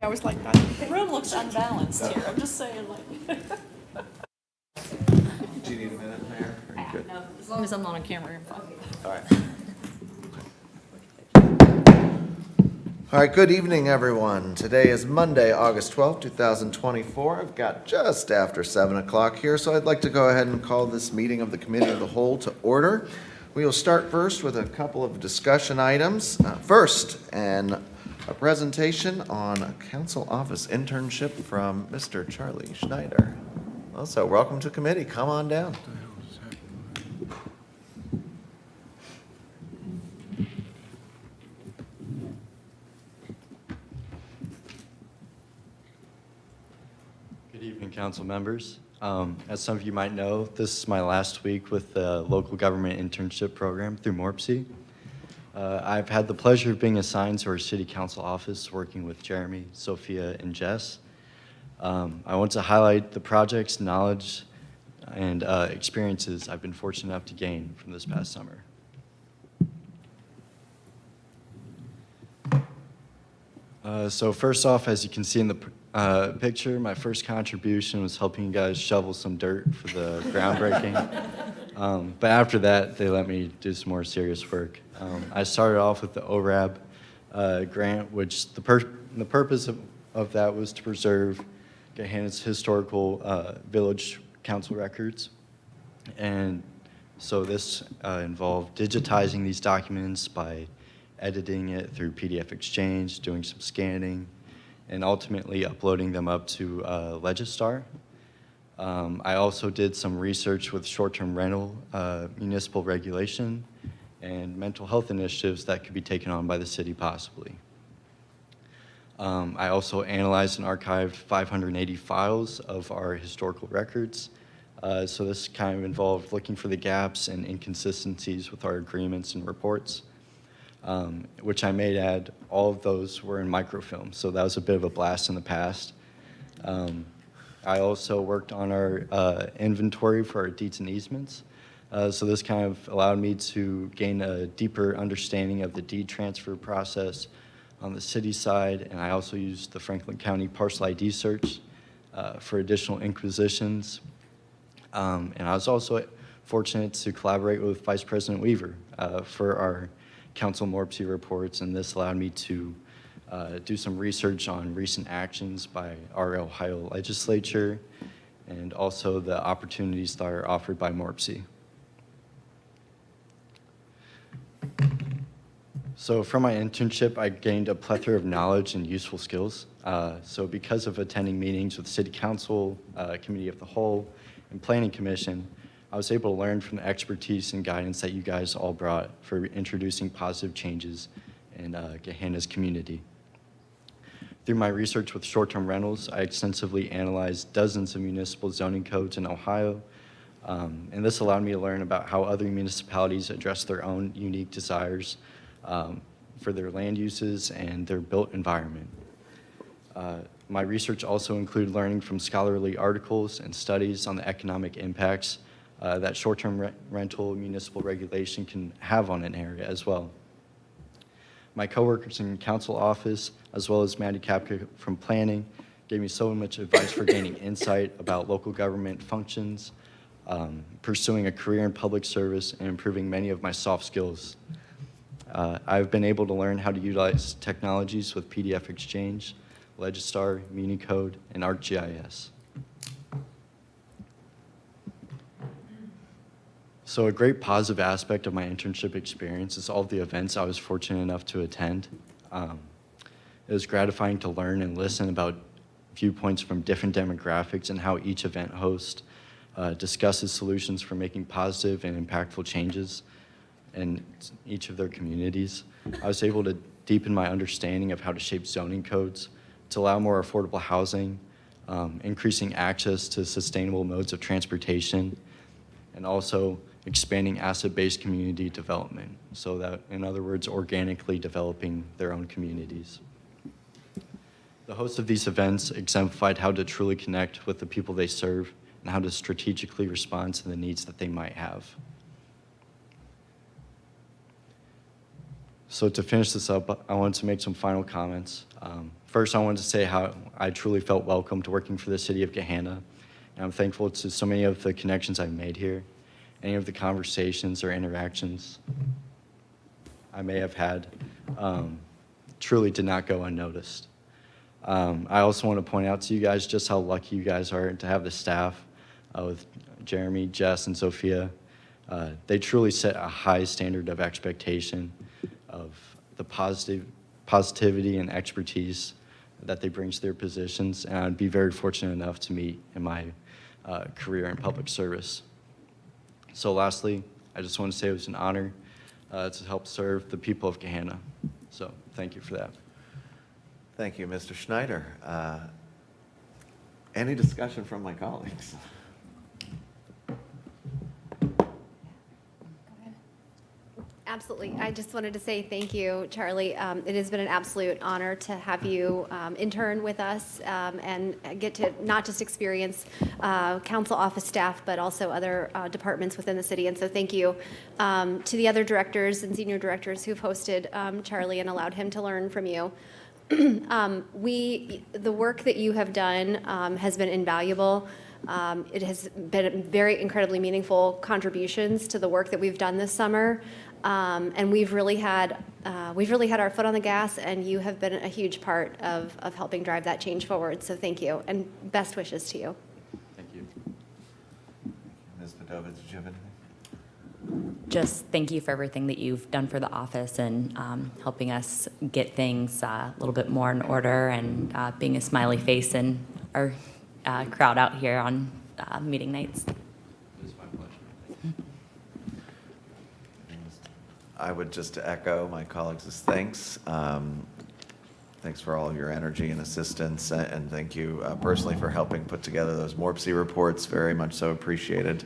I was like that. The room looks unbalanced here, I'm just saying, like. Do you need a minute, Mayor? Are you good? No, as long as I'm not on camera, I'm fine. All right. All right, good evening, everyone. Today is Monday, August 12th, 2024. I've got just after 7 o'clock here, so I'd like to go ahead and call this meeting of the Committee of the Whole to order. We will start first with a couple of discussion items. First, a presentation on a council office internship from Mr. Charlie Schneider. Also, welcome to committee. Come on down. Good evening, council members. As some of you might know, this is my last week with the local government internship program through MORPC. I've had the pleasure of being assigned to our city council office, working with Jeremy, Sophia, and Jess. I want to highlight the projects, knowledge, and experiences I've been fortunate enough to gain from this past summer. So first off, as you can see in the picture, my first contribution was helping you guys shovel some dirt for the groundbreaking. But after that, they let me do some more serious work. I started off with the ORAB grant, which the purpose of that was to preserve Gahanna's historical village council records. And so this involved digitizing these documents by editing it through PDF Exchange, doing some scanning, and ultimately uploading them up to Legistar. I also did some research with short-term rental, municipal regulation, and mental health initiatives that could be taken on by the city possibly. I also analyzed and archived 580 files of our historical records. So this kind of involved looking for the gaps and inconsistencies with our agreements and reports, which I may add, all of those were in microfilm, so that was a bit of a blast in the past. I also worked on our inventory for our deeds and easements. So this kind of allowed me to gain a deeper understanding of the deed transfer process on the city side, and I also used the Franklin County Parcel ID search for additional inquisitions. And I was also fortunate to collaborate with Vice President Weaver for our council MORPC reports, and this allowed me to do some research on recent actions by our Ohio legislature and also the opportunities that are offered by MORPC. So from my internship, I gained a plethora of knowledge and useful skills. So because of attending meetings with City Council, Committee of the Whole, and Planning Commission, I was able to learn from the expertise and guidance that you guys all brought for introducing positive changes in Gahanna's community. Through my research with short-term rentals, I extensively analyzed dozens of municipal zoning codes in Ohio, and this allowed me to learn about how other municipalities address their own unique desires for their land uses and their built environment. My research also included learning from scholarly articles and studies on the economic impacts that short-term rental municipal regulation can have on an area as well. My coworkers in council office, as well as Maddie Kapka from planning, gave me so much advice for gaining insight about local government functions, pursuing a career in public service, and improving many of my soft skills. I've been able to learn how to utilize technologies with PDF Exchange, Legistar, Municode, and ArcGIS. So a great positive aspect of my internship experience is all the events I was fortunate enough to attend. It was gratifying to learn and listen about viewpoints from different demographics and how each event host discusses solutions for making positive and impactful changes in each of their communities. I was able to deepen my understanding of how to shape zoning codes to allow more affordable housing, increasing access to sustainable modes of transportation, and also expanding asset-based community development, so that, in other words, organically developing their own communities. The hosts of these events exemplified how to truly connect with the people they serve and how to strategically respond to the needs that they might have. So to finish this up, I wanted to make some final comments. First, I wanted to say how I truly felt welcomed working for the city of Gahanna. And I'm thankful to so many of the connections I've made here, any of the conversations or interactions I may have had truly did not go unnoticed. I also want to point out to you guys just how lucky you guys are to have the staff with Jeremy, Jess, and Sophia. They truly set a high standard of expectation of the positivity and expertise that they bring to their positions, and I'd be very fortunate enough to meet in my career in public service. So lastly, I just want to say it was an honor to help serve the people of Gahanna. So thank you for that. Thank you, Mr. Schneider. Any discussion from my colleagues? Absolutely. I just wanted to say thank you, Charlie. It has been an absolute honor to have you intern with us and get to not just experience council office staff, but also other departments within the city. And so thank you to the other directors and senior directors who've hosted Charlie and allowed him to learn from you. The work that you have done has been invaluable. It has been very incredibly meaningful contributions to the work that we've done this summer. And we've really had our foot on the gas, and you have been a huge part of helping drive that change forward. So thank you, and best wishes to you. Thank you. Ms. Padova, did you have anything? Just thank you for everything that you've done for the office and helping us get things a little bit more in order and being a smiley face in our crowd out here on meeting nights. It's my pleasure. I would just echo my colleagues' thanks. Thanks for all of your energy and assistance, and thank you personally for helping put together those MORPC reports. Very much so appreciated.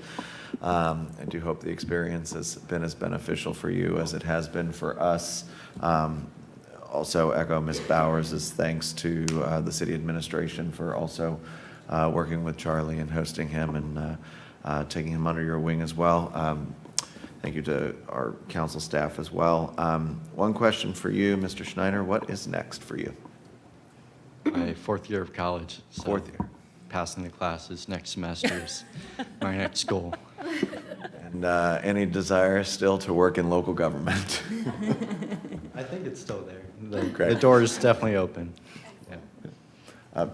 I do hope the experience has been as beneficial for you as it has been for us. Also echo Ms. Bowers' thanks to the city administration for also working with Charlie and hosting him and taking him under your wing as well. Thank you to our council staff as well. One question for you, Mr. Schneider. What is next for you? My fourth year of college. So Fourth year. Passing the classes next semester is my next goal. And any desire still to work in local government? I think it's still there. Okay. The door is definitely open. Yeah.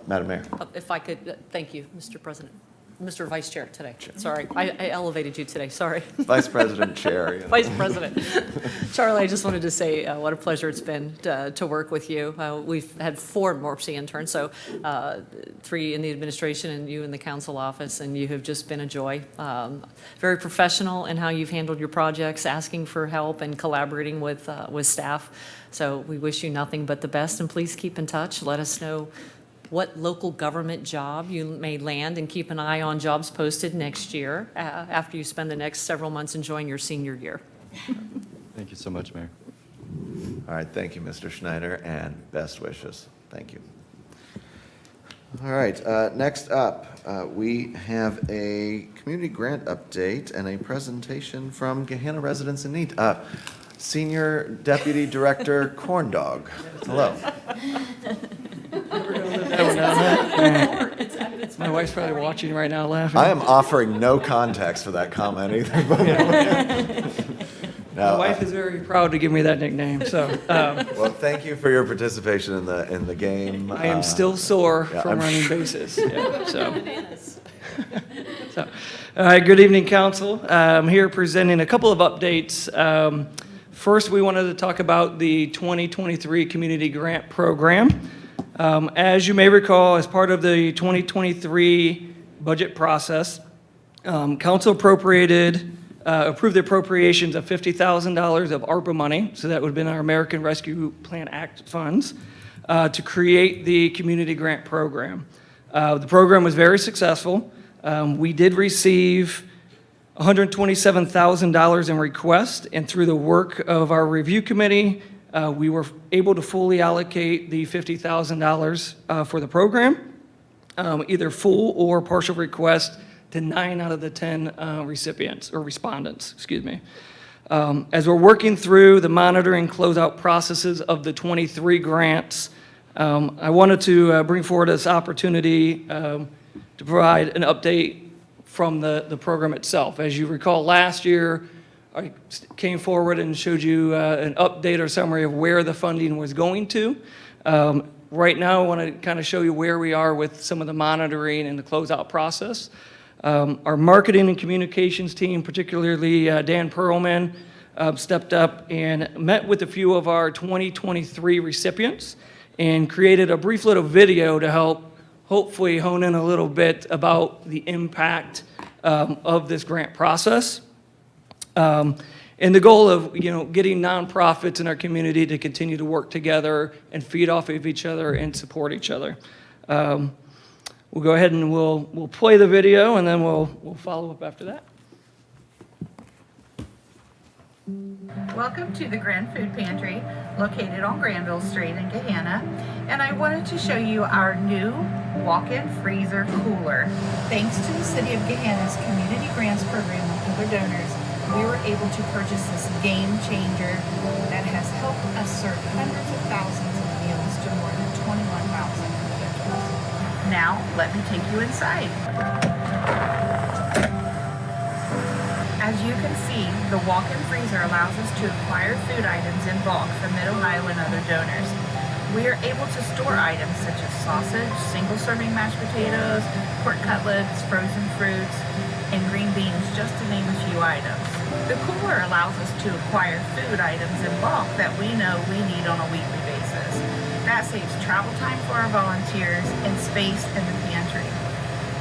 Madam Mayor. If I could, thank you, Mr. President. Mr. Vice Chair today. Sorry, I elevated you today, sorry. Vice President Chair. You know. Vice President. Charlie, I just wanted to say what a pleasure it's been to work with you. We've had 4 MORPC interns, so 3 in the administration and you in the council office, and you have just been a joy. Very professional in how you've handled your projects, asking for help and collaborating with staff. So we wish you nothing but the best, and please keep in touch. Let us know what local government job you may land, and keep an eye on jobs posted next year after you spend the next several months enjoying your senior year. Thank you so much, Mayor. All right, thank you, Mr. Schneider, and best wishes. Thank you. All right, next up, we have a community grant update and a presentation from Gahanna Residents in Need. Senior Deputy Director Corndog. Hello. My wife's probably watching right now laughing. I am offering no context for that comment either. My wife is very proud to give me that nickname, so. Well, thank you for your participation in the game. I am still sore yeah, from I'm running sure. bases. Yeah, so. All right, good evening, council. I'm here presenting a couple of updates. First, we wanted to talk about the 2023 Community Grant Program. As you may recall, as part of the 2023 budget process, council approved the appropriations of $50,000 of ARPA money, so that would have been our American Rescue Plan Act funds, to create the Community Grant Program. The program was very successful. We did receive $127,000 in requests, and through the work of our review committee, we were able to fully allocate the $50,000 for the program, either full or partial request to 9 out of the 10 recipients or respondents, excuse me. As we're working through the monitoring closeout processes of the 23 grants, I wanted to bring forward this opportunity to provide an update from the program itself. As you recall, last year, I came forward and showed you an update or summary of where the funding was going to. Right now, I want to kind of show you where we are with some of the monitoring and the closeout process. Our marketing and communications team, particularly Dan Perlman, stepped up and met with a few of our 2023 recipients and created a brief little video to help hopefully hone in a little bit about the impact of this grant process. And the goal of, getting nonprofits in our community to continue to work together and feed off of each other and support each other. We'll go ahead and we'll play the video, and then we'll follow up after that. Welcome to the Grand Food Pantry, located on Granville Street in Gahanna, and I wanted to show you our new walk-in freezer cooler. Thanks to the City of Gahanna's Community Grants Program and other donors, we were able to purchase this game changer that has helped us serve hundreds of thousands of meals to more than 21,000 individuals. Now, let me take you inside. As you can see, the walk-in freezer allows us to acquire food items in bulk from Mid-Ohio and other donors. We are able to store items such as sausage, single-serving mashed potatoes, pork cutlets, frozen fruits, and green beans, just to name a few items. The cooler allows us to acquire food items in bulk that we know we need on a weekly basis. That saves travel time for our volunteers and space in the pantry.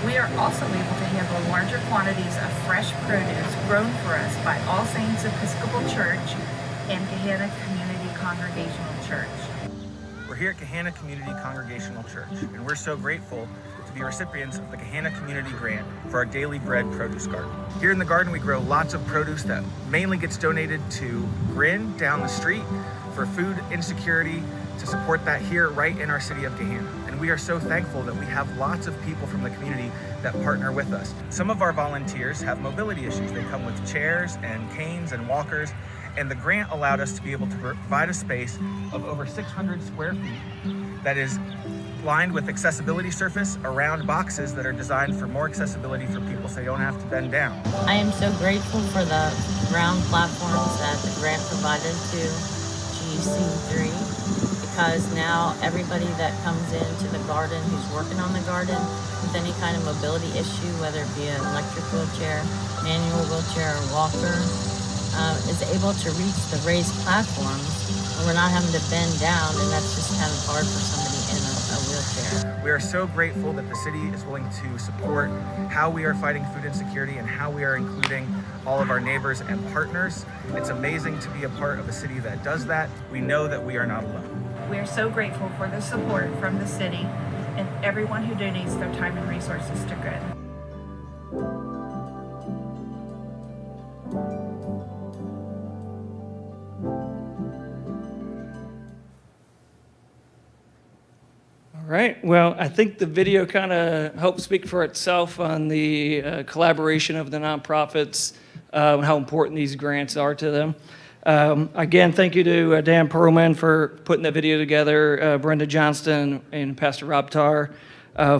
We are also able to handle larger quantities of fresh produce grown for us by All Saints Episcopal Church and Gahanna Community Congregational Church. We're here at Gahanna Community Congregational Church, and we're so grateful to be recipients of the Gahanna Community Grant for our Daily Bread produce garden. Here in the garden, we grow lots of produce that mainly gets donated to Grin down the street for food insecurity, to support that here right in our city of Gahanna. And we are so thankful that we have lots of people from the community that partner with us. Some of our volunteers have mobility issues. They come with chairs and canes and walkers, and the grant allowed us to be able to provide a space of over 600 square feet that is lined with accessibility surface around boxes that are designed for more accessibility for people so you don't have to bend down. I am so grateful for the ground platforms that the grant provided to GC3, because now everybody that comes into the garden who's working on the garden with any kind of mobility issue, whether it be an electric wheelchair, manual wheelchair, or walker, is able to reach the raised platforms, and we're not having to bend down, and that's just kind of hard for somebody in a wheelchair. We are so grateful that the city is willing to support how we are fighting food insecurity and how we are including all of our neighbors and partners. It's amazing to be a part of a city that does that. We know that we are not alone. We are so grateful for the support from the city and everyone who donates their time and resources to Grin. All right, well, I think the video kind of helps speak for itself on the collaboration of the nonprofits, and how important these grants are to them. Again, thank you to Dan Perlman for putting that video together, Brenda Johnston and Pastor Rob Tarr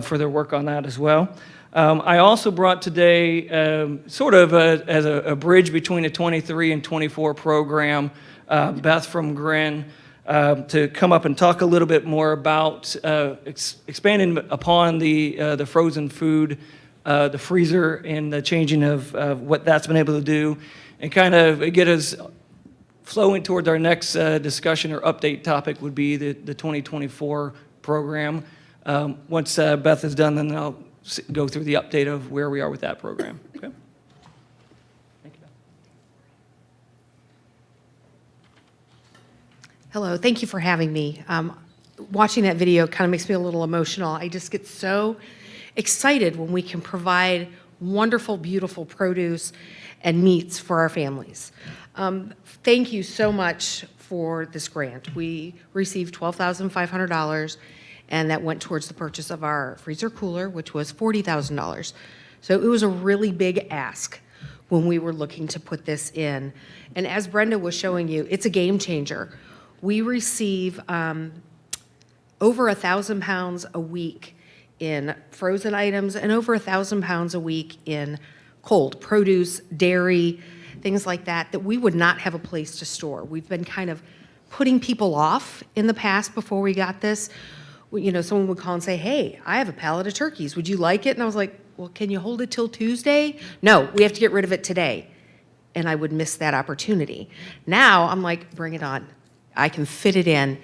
for their work on that as well. I also brought today, sort of as a bridge between the 23 and 24 program, Beth from Grin, to come up and talk a little bit more about expanding upon the frozen food, the freezer, and the changing of what that's been able to do, and kind of get us flowing towards our next discussion or update topic would be the 2024 program. Once Beth is done, then I'll go through the update of where we are with that program. Okay? Thank you, Beth. Hello, thank you for having me. Watching that video kind of makes me a little emotional. I just get so excited when we can provide wonderful, beautiful produce and meats for our families. Thank you so much for this grant. We received $12,500, and that went towards the purchase of our freezer cooler, which was $40,000. So it was a really big ask when we were looking to put this in. And as Brenda was showing you, it's a game changer. We receive over 1,000 pounds a week in frozen items and over 1,000 pounds a week in cold produce, dairy, things like that, that we would not have a place to store. We've been kind of putting people off in the past before we got this. You know, someone would call and say, hey, I have a pallet of turkeys. Would you like it? And I was like, well, can you hold it till Tuesday? No, we have to get rid of it today. And I would miss that opportunity. Now I'm like, bring it on. I can fit it in.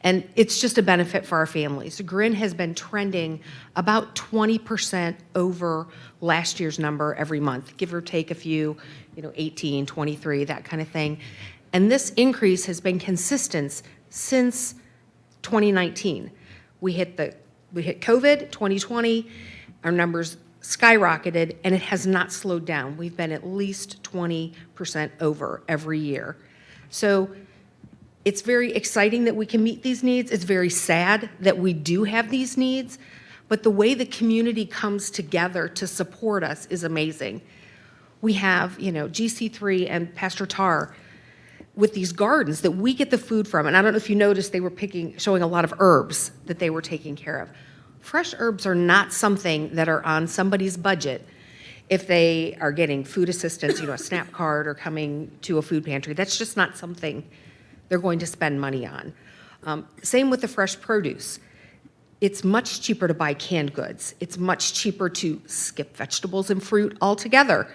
And it's just a benefit for our families. Grin has been trending about 20% over last year's number every month, give or take a few, 18, 23, that kind of thing. And this increase has been consistent since 2019. We hit COVID, 2020, our numbers skyrocketed, and it has not slowed down. We've been at least 20% over every year. So it's very exciting that we can meet these needs. It's very sad that we do have these needs, but the way the community comes together to support us is amazing. We have, GC3 and Pastor Tar with these gardens that we get the food from. And I don't know if you noticed, they were showing a lot of herbs that they were taking care of. Fresh herbs are not something that are on somebody's budget if they are getting food assistance, a SNAP card or coming to a food pantry. That's just not something they're going to spend money on. Same with the fresh produce. It's much cheaper to buy canned goods. It's much cheaper to skip vegetables and fruit altogether.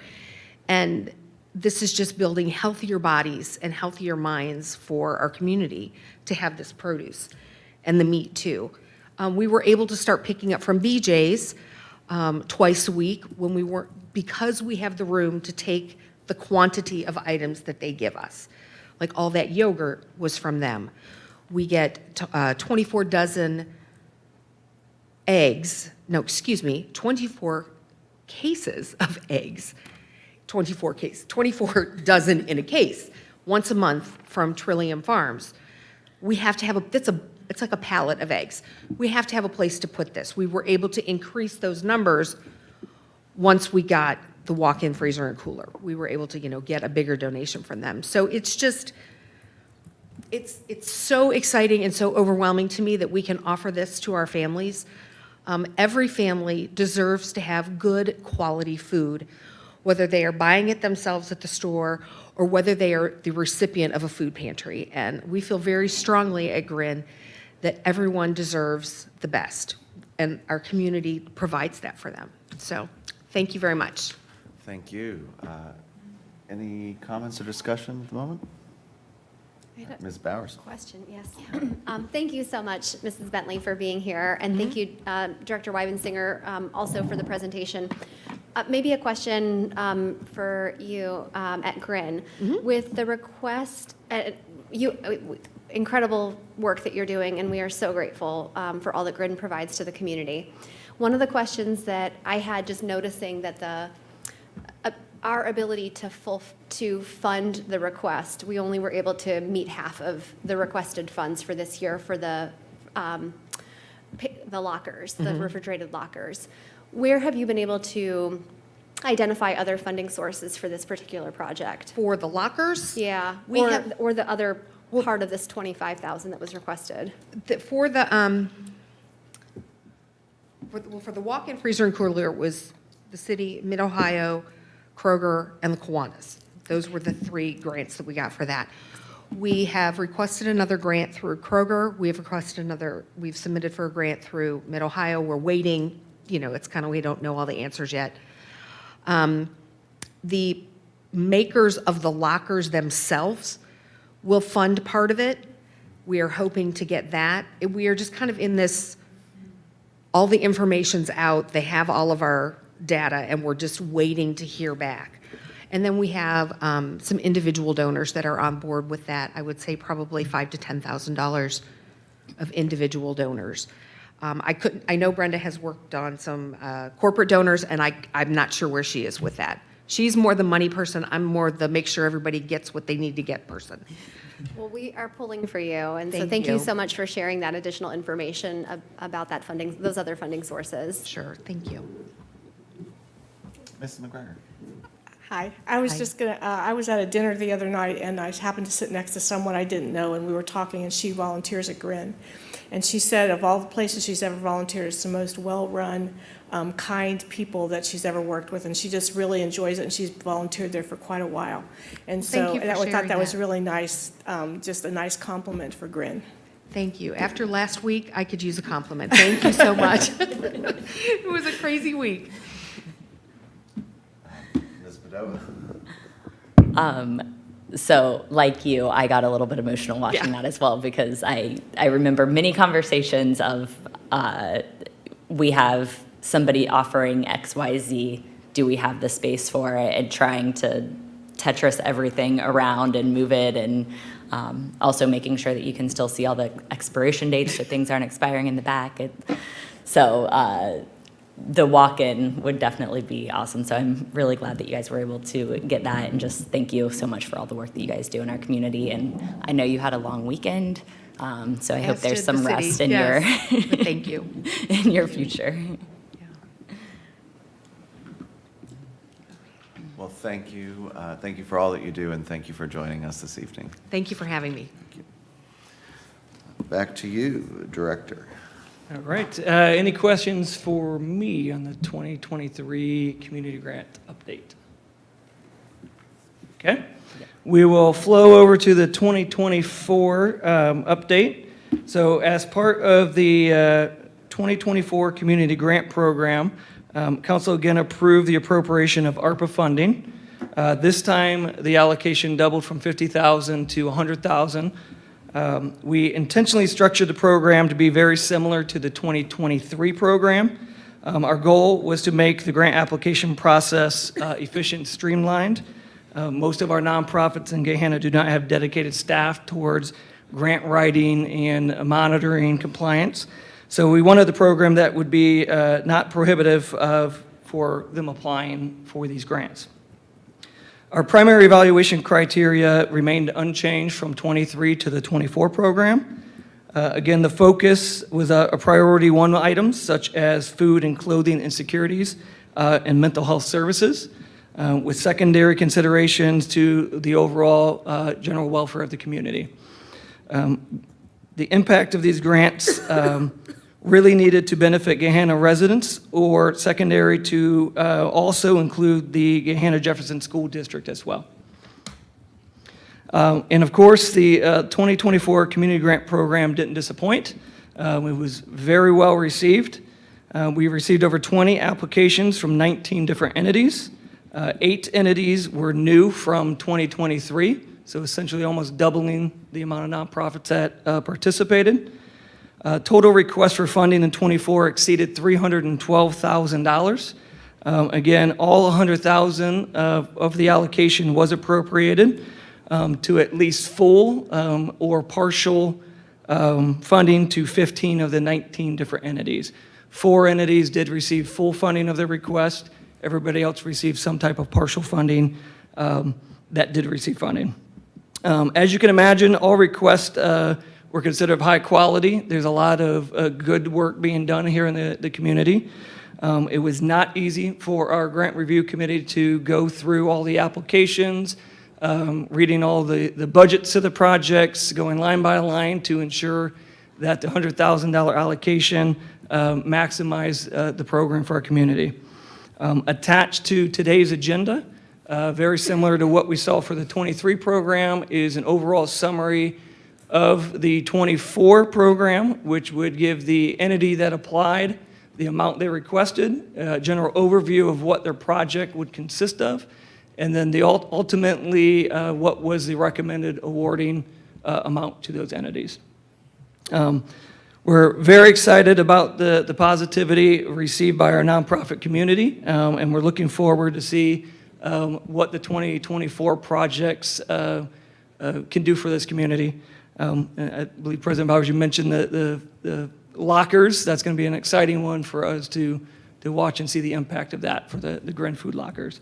And this is just building healthier bodies and healthier minds for our community to have this produce and the meat too. We were able to start picking up from BJ's twice a week when we weren't, because we have the room to take the quantity of items that they give us. Like all that yogurt was from them. We get 24 dozen eggs, 24 cases of eggs. 24 dozen in a case, once a month from Trillium Farms. We have to have it's like a pallet of eggs. We have to have a place to put this. We were able to increase those numbers once we got the walk-in freezer and cooler. We were able to, get a bigger donation from them. So it's just, it's so exciting and so overwhelming to me that we can offer this to our families. Every family deserves to have good quality food, whether they are buying it themselves at the store or whether they are the recipient of a food pantry. And we feel very strongly at Grin that everyone deserves the best, and our community provides that for them. So thank you very much. Thank you. Any comments or discussion at the moment? Ms. Bowers. Question, yes. Thank you so much, Mrs. Bentley, for being here, and thank you, Director Weibensinger, also for the presentation. Maybe a question for you at Grin. With the request, incredible work that you're doing, and we are so grateful for all that Grin provides to the community. One of the questions that I had just noticing that our ability to fund the request, we only were able to meet half of the requested funds for this year for the lockers, the refrigerated lockers. Where have you been able to identify other funding sources for this particular project? For the lockers? Yeah, or the other part of this $25,000 that was requested. For the walk-in freezer and cooler, it was the city, Mid-Ohio, Kroger, and the Kiwanis. Those were the 3 grants that we got for that. We have requested another grant through Kroger. We've submitted for a grant through Mid-Ohio. We're waiting, it's kind of, we don't know all the answers yet. The makers of the lockers themselves will fund part of it. We are hoping to get that. We are just kind of in this, all the information's out, they have all of our data, and we're just waiting to hear back. And then we have some individual donors that are on board with that. I would say probably $5,000 to $10,000 of individual donors. I know Brenda has worked on some corporate donors, and I'm not sure where she is with that. She's more the money person. I'm more the make sure everybody gets what they need to get person. Well, we are pulling for you, and so Thank thank you you so much for sharing that additional information about that funding, those other funding sources. Sure, thank you. Mrs. McGregor. Hi. I was Hi. just gonna, I was at a dinner the other night, and I happened to sit next to someone I didn't know, and we were talking, and she volunteers at Grin. And she said of all the places she's ever volunteered, it's the most well-run, kind people that she's ever worked with, and she just really enjoys it, and she's volunteered there for quite a while. And Thank so you for I thought sharing that was that. really nice, just a nice compliment for Grin. Thank you. After last week, I could use a compliment. Thank you so much. It was a crazy week. Ms. Padova? So like you, I got a little bit emotional watching that as well, because I remember many conversations of we have somebody offering XYZ, do we have the space for it, and trying to Tetris everything around and move it, and also making sure that you can still see all the expiration dates so things aren't expiring in the back. So the walk-in would definitely be awesome. So I'm really glad that you guys were able to get that, and just thank you so much for all the work that you guys do in our community. And I know you had a long weekend, so I hope As there's did the some city. rest in Yes. your But thank you. in your future. Well, thank you. Thank you for all that you do, and thank you for joining us this evening. Thank you for having me. Back to you, Director. All right. Any questions for me on the 2023 community grant update? Okay. We will flow over to the 2024 update. So as part of the 2024 community grant program, Council again approved the appropriation of ARPA funding. This time, the allocation doubled from $50,000 to $100,000. We intentionally structured the program to be very similar to the 2023 program. Our goal was to make the grant application process efficient and streamlined. Most of our nonprofits in Gahanna do not have dedicated staff towards grant writing and monitoring compliance. So we wanted the program that would be not prohibitive for them applying for these grants. Our primary evaluation criteria remained unchanged from 23 to the 24 program. Again, the focus was a priority one items such as food and clothing insecurities and mental health services, with secondary considerations to the overall general welfare of the community. The impact of these grants really needed to benefit Gahanna residents, or secondary to also include the Gahanna Jefferson School District as well. And of course, the 2024 Community Grant Program didn't disappoint. It was very well received. We received over 20 applications from 19 different entities. 8 entities were new from 2023, so essentially almost doubling the amount of nonprofits that participated. Total requests for funding in 24 exceeded $312,000. Again, all $100,000 of the allocation was appropriated to at least full or partial funding to 15 of the 19 different entities. 4 entities did receive full funding of their request. Everybody else received some type of partial funding that did receive funding. As you can imagine, all requests were considered of high quality. There's a lot of good work being done here in the community. It was not easy for our grant review committee to go through all the applications, reading all the budgets of the projects, going line by line to ensure that the $100,000 allocation maximized the program for our community. Attached to today's agenda, very similar to what we saw for the 23 program, is an overall summary of the 24 program, which would give the entity that applied the amount they requested, a general overview of what their project would consist of, and then ultimately what was the recommended awarding amount to those entities. We're very excited about the positivity received by our nonprofit community, and we're looking forward to see what the 2024 projects can do for this community. I believe President Bowers, you mentioned the lockers. That's going to be an exciting one for us to watch and see the impact of that for the Gren food lockers.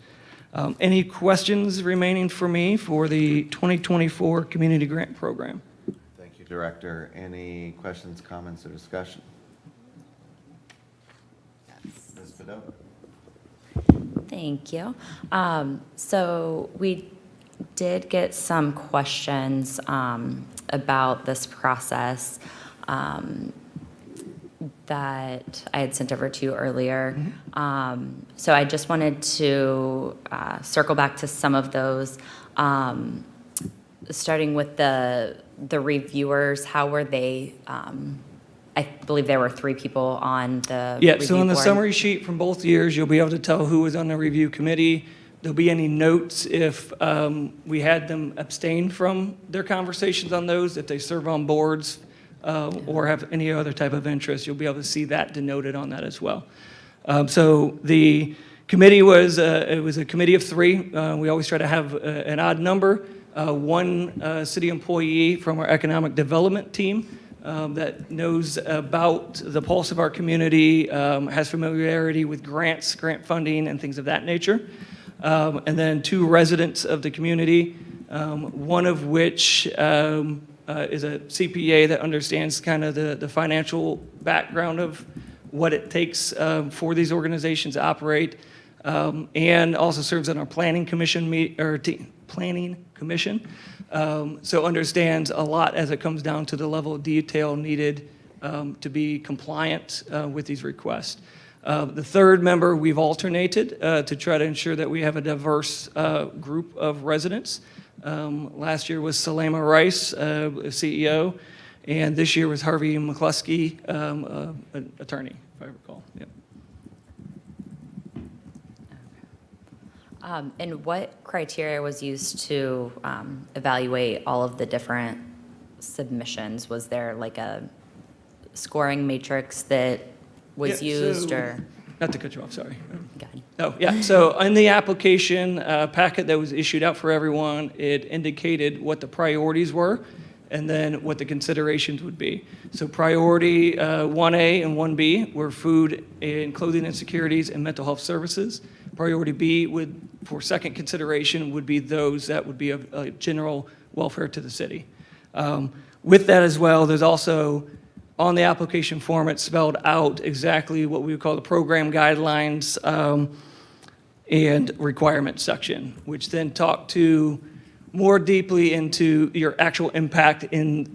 Any questions remaining for me for the 2024 Community Grant Program? Thank you, Director. Any questions, comments, or discussion? Ms. Padova? Thank you. So we did get some questions about this process. that I had sent over to you earlier. So I just wanted to circle back to some of those, starting with the reviewers. How were they? I believe there were 3 people on the Yeah, review so on the board. summary sheet from both years, you'll be able to tell who was on the review committee. There'll be any notes if we had them abstain from their conversations on those, if they serve on boards or have any other type of interest. You'll be able to see that denoted on that as well. So the committee was, it was a committee of 3. We always try to have an odd number. 1 city employee from our economic development team that knows about the pulse of our community, has familiarity with grants, grant funding, and things of that nature. And then 2 residents of the community, one of which is a CPA that understands kind of the financial background of what it takes for these organizations to operate, and also serves on our planning commission, planning commission. So understands a lot as it comes down to the level of detail needed to be compliant with these requests. The 3rd member, we've alternated to try to ensure that we have a diverse group of residents. Last year was Salema Rice, CEO, and this year was Harvey McCluskey, an attorney, if I recall. Yep. And what criteria was used to evaluate all of the different submissions? Was there like a scoring matrix that was Yeah, used, so- or? Not to cut you off, sorry. Go ahead. Oh, yeah, so in the application packet that was issued out for everyone, it indicated what the priorities were and then what the considerations would be. So priority 1A and 1B were food and clothing insecurities and mental health services. Priority B would, for second consideration, would be those that would be of general welfare to the city. With that as well, there's also, on the application form, it's spelled out exactly what we would call the program guidelines and requirements section, which then talk to more deeply into your actual impact in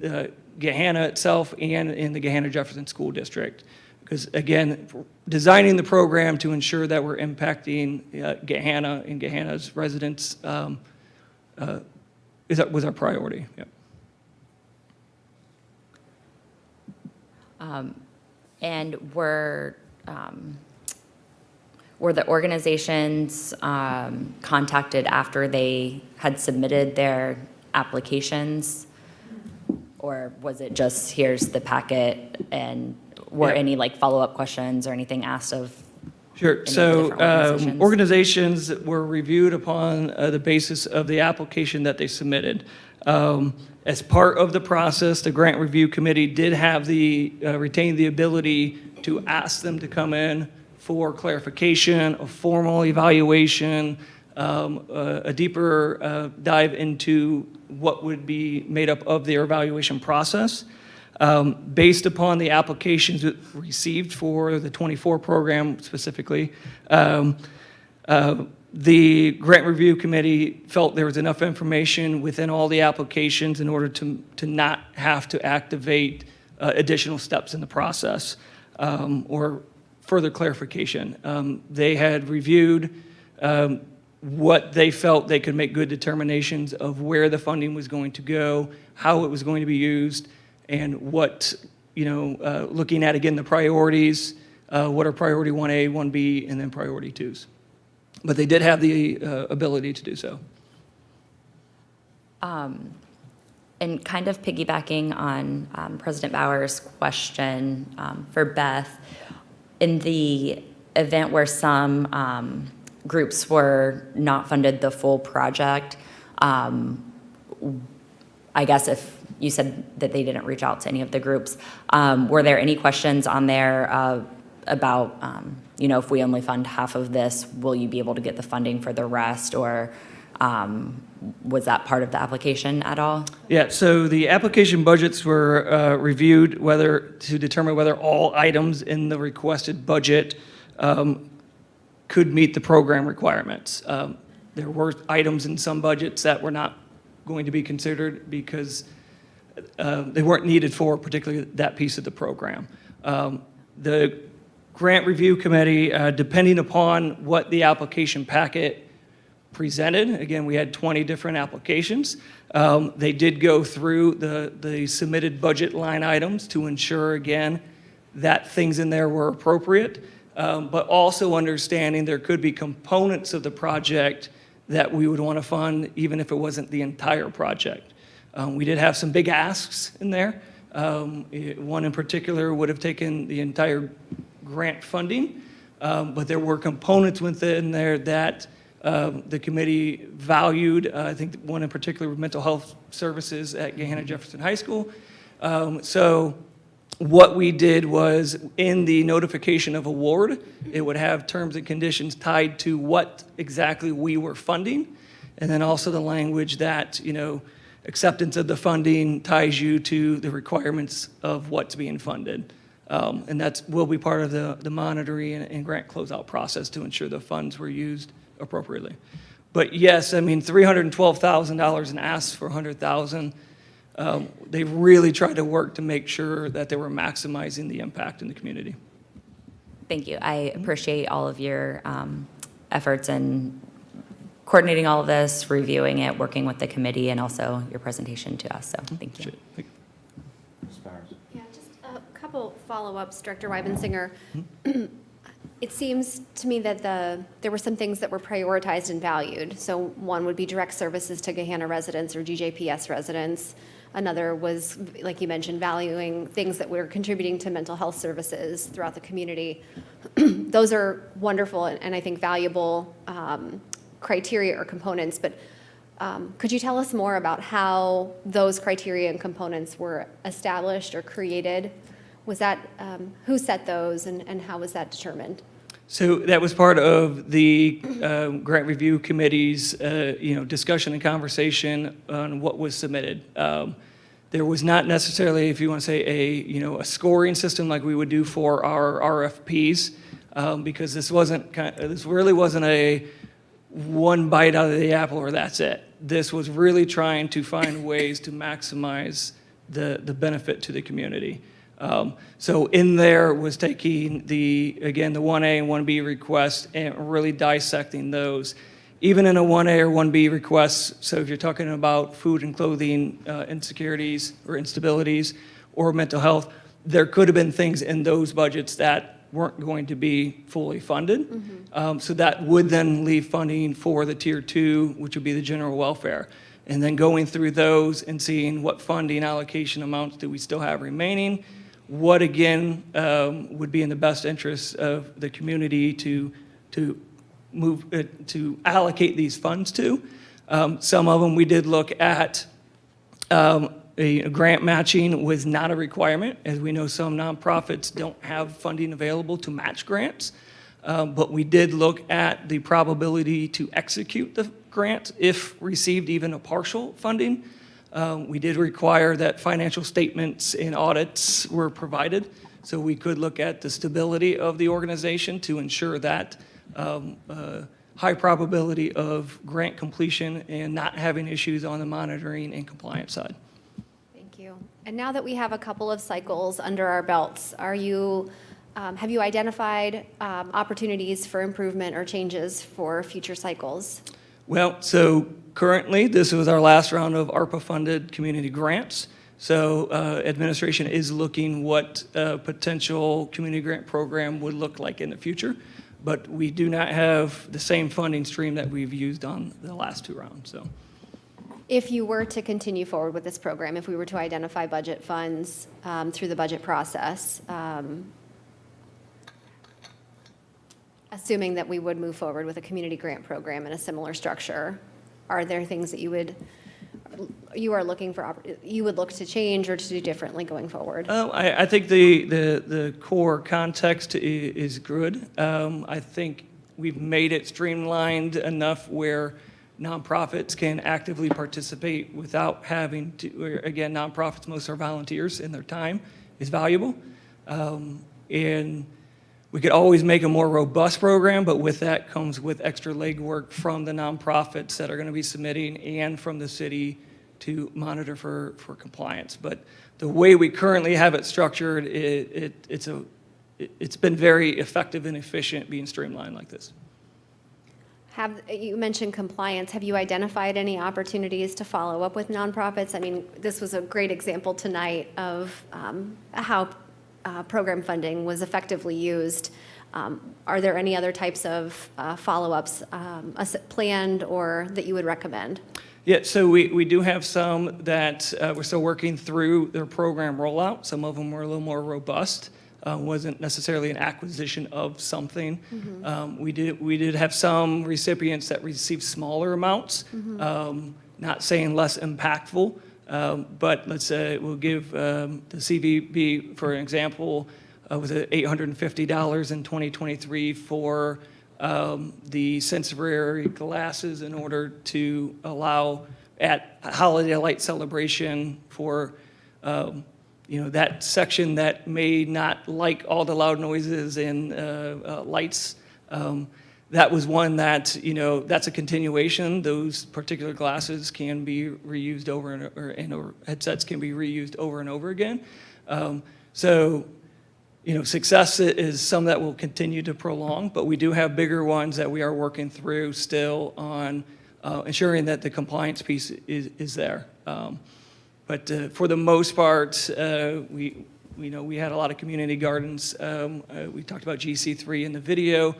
Gahanna itself and in the Gahanna Jefferson School District. Because again, designing the program to ensure that we're impacting Gahanna and Gahanna's residents was our priority. Yep. And were the organizations contacted after they had submitted their applications? Or was it just, here's the packet, and were Yeah. any like follow-up questions or anything asked of? Sure. Any of the So different organizations? organizations were reviewed upon the basis of the application that they submitted. As part of the process, the grant review committee did have retained the ability to ask them to come in for clarification, a formal evaluation, a deeper dive into what would be made up of their evaluation process. Based upon the applications received for the 24 program specifically, the grant review committee felt there was enough information within all the applications in order to not have to activate additional steps in the process or further clarification. They had reviewed what they felt they could make good determinations of where the funding was going to go, how it was going to be used, and what, looking at, again, the priorities, what are priority 1A, 1B, and then priority 2s. But they did have the ability to do so. And kind of piggybacking on President Bauer's question for Beth, in the event where some groups were not funded the full project, I guess if you said that they didn't reach out to any of the groups, were there any questions on there about, if we only fund half of this, will you be able to get the funding for the rest, or was that part of the application at all? Yeah, so the application budgets were reviewed to determine whether all items in the requested budget could meet the program requirements. There were items in some budgets that were not going to be considered because they weren't needed for particularly that piece of the program. The grant review committee, depending upon what the application packet presented, again, we had 20 different applications. They did go through the submitted budget line items to ensure, again, that things in there were appropriate, but also understanding there could be components of the project that we would want to fund even if it wasn't the entire project. We did have some big asks in there. One in particular would have taken the entire grant funding, but there were components within there that the committee valued. I think one in particular was mental health services at Gahanna Jefferson High School. So what we did was in the notification of award, it would have terms and conditions tied to what exactly we were funding, and then also the language that, acceptance of the funding ties you to the requirements of what's being funded. And that will be part of the monitoring and grant closeout process to ensure the funds were used appropriately. But yes, I mean, $312,000 in asks for $100,000. They really tried to work to make sure that they were maximizing the impact in the community. Thank you. I appreciate all of your efforts in coordinating all of this, reviewing it, working with the committee, and also your presentation to us. So thank you. Yeah, just a couple follow-ups, Director Weibensinger. It seems to me that there were some things that were prioritized and valued. So one would be direct services to Gahanna residents or GJPS residents. Another was, like you mentioned, valuing things that were contributing to mental health services throughout the community. Those are wonderful and I think valuable criteria or components, but could you tell us more about how those criteria and components were established or created? Was that, who set those and how was that determined? So that was part of the grant review committee's, discussion and conversation on what was submitted. There was not necessarily, if you want to say, a scoring system like we would do for our RFPs, because this really wasn't a one bite out of the apple or that's it. This was really trying to find ways to maximize the benefit to the community. So in there was taking the 1A and 1B requests and really dissecting those. Even in a 1A or 1B request, so if you're talking about food and clothing insecurities or instabilities or mental health, there could have been things in those budgets that weren't going to be fully funded. Mm-hmm. So that would then leave funding for the Tier 2, which would be the general welfare. And then going through those and seeing what funding allocation amounts do we still have remaining, what again would be in the best interest of the community to allocate these funds to. Some of them we did look at. Grant matching was not a requirement. As we know, some nonprofits don't have funding available to match grants. But we did look at the probability to execute the grant if received even a partial funding. We did require that financial statements and audits were provided, so we could look at the stability of the organization to ensure that high probability of grant completion and not having issues on the monitoring and compliance side. Thank you. And now that we have a couple of cycles under our belts, have you identified opportunities for improvement or changes for future cycles? Well, so currently, this was our last round of ARPA-funded community grants. So administration is looking what a potential community grant program would look like in the future. But we do not have the same funding stream that we've used on the last two rounds. So, if you were to continue forward with this program, if we were to identify budget funds through the budget process, assuming that we would move forward with a community grant program in a similar structure, are there things that you would look to change or to do differently going forward? I think the core context is good. I think we've made it streamlined enough where nonprofits can actively participate without having to, again, nonprofits, most are volunteers and their time is valuable. And we could always make a more robust program, but with that comes with extra legwork from the nonprofits that are going to be submitting and from the city to monitor for compliance. But the way we currently have it structured, it's a it's been very effective and efficient being streamlined like this. You mentioned compliance. Have you identified any opportunities to follow up with nonprofits? I mean, this was a great example tonight of how program funding was effectively used. Are there any other types of follow-ups planned or that you would recommend? Yeah, so we do have some that we're still working through their program rollout. Some of them were a little more robust. Wasn't necessarily an acquisition of something. We did have some recipients that received smaller amounts, not saying less impactful, but let's say we'll give the CVB, for an example, was it $850 in 2023 for the sensory glasses in order to allow at holiday light celebration for that section that may not like all the loud noises and lights. That was one that, that's a continuation. Those particular glasses can be reused over and headsets can be reused over and over again. Success is some that will continue to prolong, but we do have bigger ones that we are working through still on ensuring that the compliance piece is there. But for the most part, we had a lot of community gardens. We talked about GC3 in the video.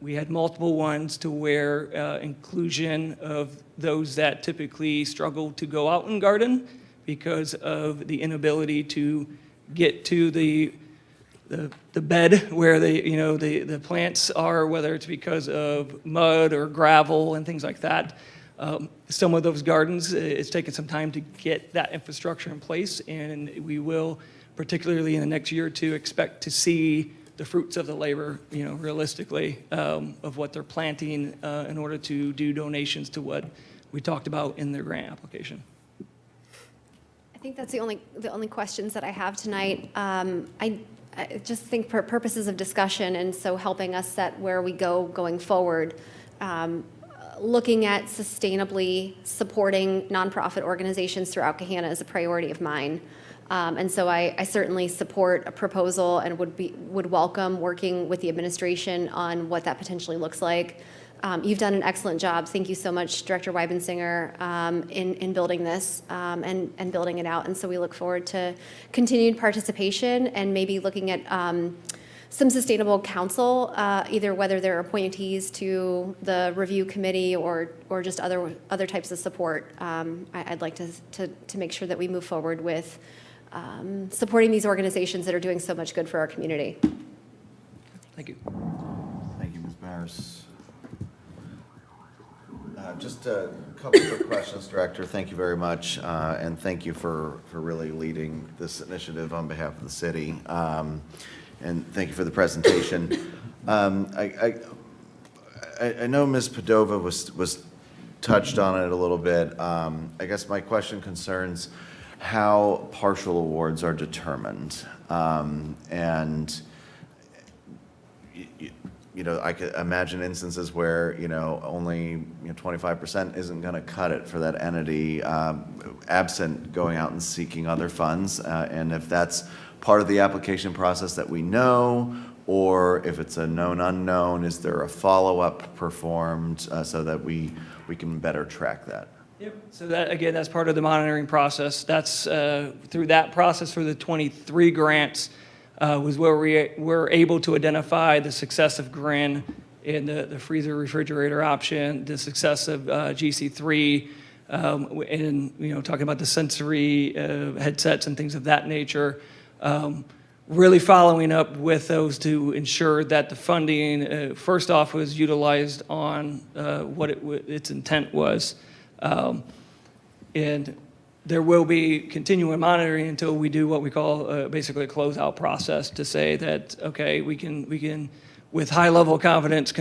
We had multiple ones to where inclusion of those that typically struggle to go out and garden because of the inability to get to the bed where the plants are, whether it's because of mud or gravel and things like that. Some of those gardens, it's taken some time to get that infrastructure in place, and we will, particularly in the next year or two, expect to see the fruits of the labor, realistically, of what they're planting in order to do donations to what we talked about in the grant application. I think that's the only questions that I have tonight. I just think for purposes of discussion and so helping us set where we go going forward, looking at sustainably supporting nonprofit organizations throughout Gahanna is a priority of mine. And so I certainly support a proposal and would welcome working with the administration on what that potentially looks like. You've done an excellent job. Thank you so much, Director Weibensinger, in building this and building it out. And so we look forward to continued participation and maybe looking at some sustainable counsel, either whether they're appointees to the review committee or just other types of support. I'd like to make sure that we move forward with supporting these organizations that are doing so much good for our community. Thank you. Thank you, Ms. Maris. Just a couple of questions, Director. Thank you very much, and thank you for really leading this initiative on behalf of the city. And thank you for the presentation. I know Ms. Padova was touched on it a little bit. I guess my question concerns how partial awards are determined. And I could imagine instances where, only 25% isn't going to cut it for that entity, absent going out and seeking other funds. And if that's part of the application process that we know, or if it's a known unknown, is there a follow-up performed so that we can better track that? Yep. So that, again, that's part of the monitoring process. That's through that process for the 23 grants was where we were able to identify the success of GRIN in the freezer refrigerator option, the success of GC3, and talking about the sensory headsets and things of that nature. Really following up with those to ensure that the funding, first off, was utilized on what its intent was. And there will be continuing monitoring until we do what we call basically a closeout process to say that, okay, we can with high level of confidence,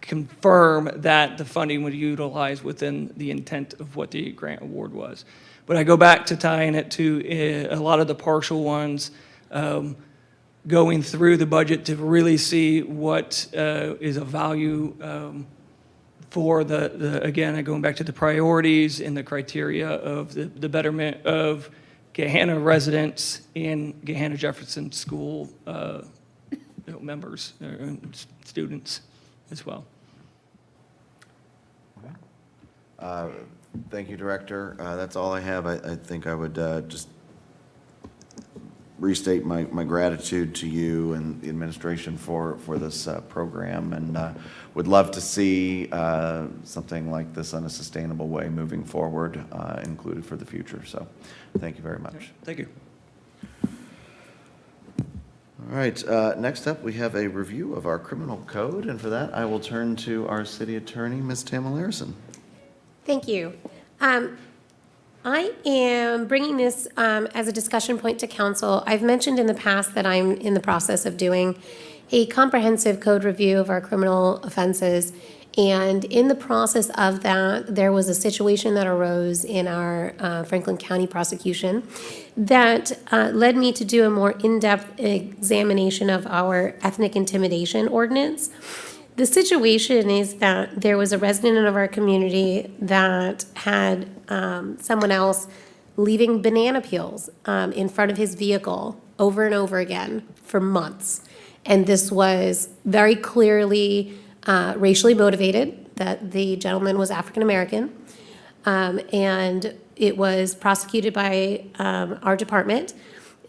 confirm that the funding was utilized within the intent of what the grant award was. But I go back to tying it to a lot of the partial ones, going through the budget to really see what is of value for again, going back to the priorities and the criteria of the betterment of Gahanna residents in Gahanna Jefferson School members, students as well. Thank you, Director. That's all I have. I think I would just restate my gratitude to you and the administration for this program, and would love to see something like this in a sustainable way moving forward, included for the future. So thank you very much. Thank you. All right, next up, we have a review of our criminal code, and for that, I will turn to our city attorney, Ms. Tamala Larison. Thank you. I am bringing this as a discussion point to council. I've mentioned in the past that I'm in the process of doing a comprehensive code review of our criminal offenses. And in the process of that, there was a situation that arose in our Franklin County prosecution that led me to do a more in-depth examination of our ethnic intimidation ordinance. The situation is that there was a resident of our community that had someone else leaving banana peels in front of his vehicle over and over again for months. And this was very clearly racially motivated, that the gentleman was African American. And it was prosecuted by our department.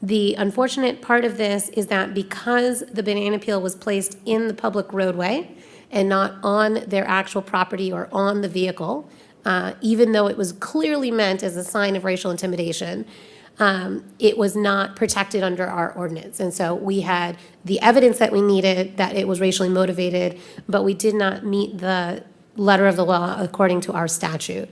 The unfortunate part of this is that because the banana peel was placed in the public roadway and not on their actual property or on the vehicle, even though it was clearly meant as a sign of racial intimidation, it was not protected under our ordinance. And so we had the evidence that we needed that it was racially motivated, but we did not meet the letter of the law according to our statute.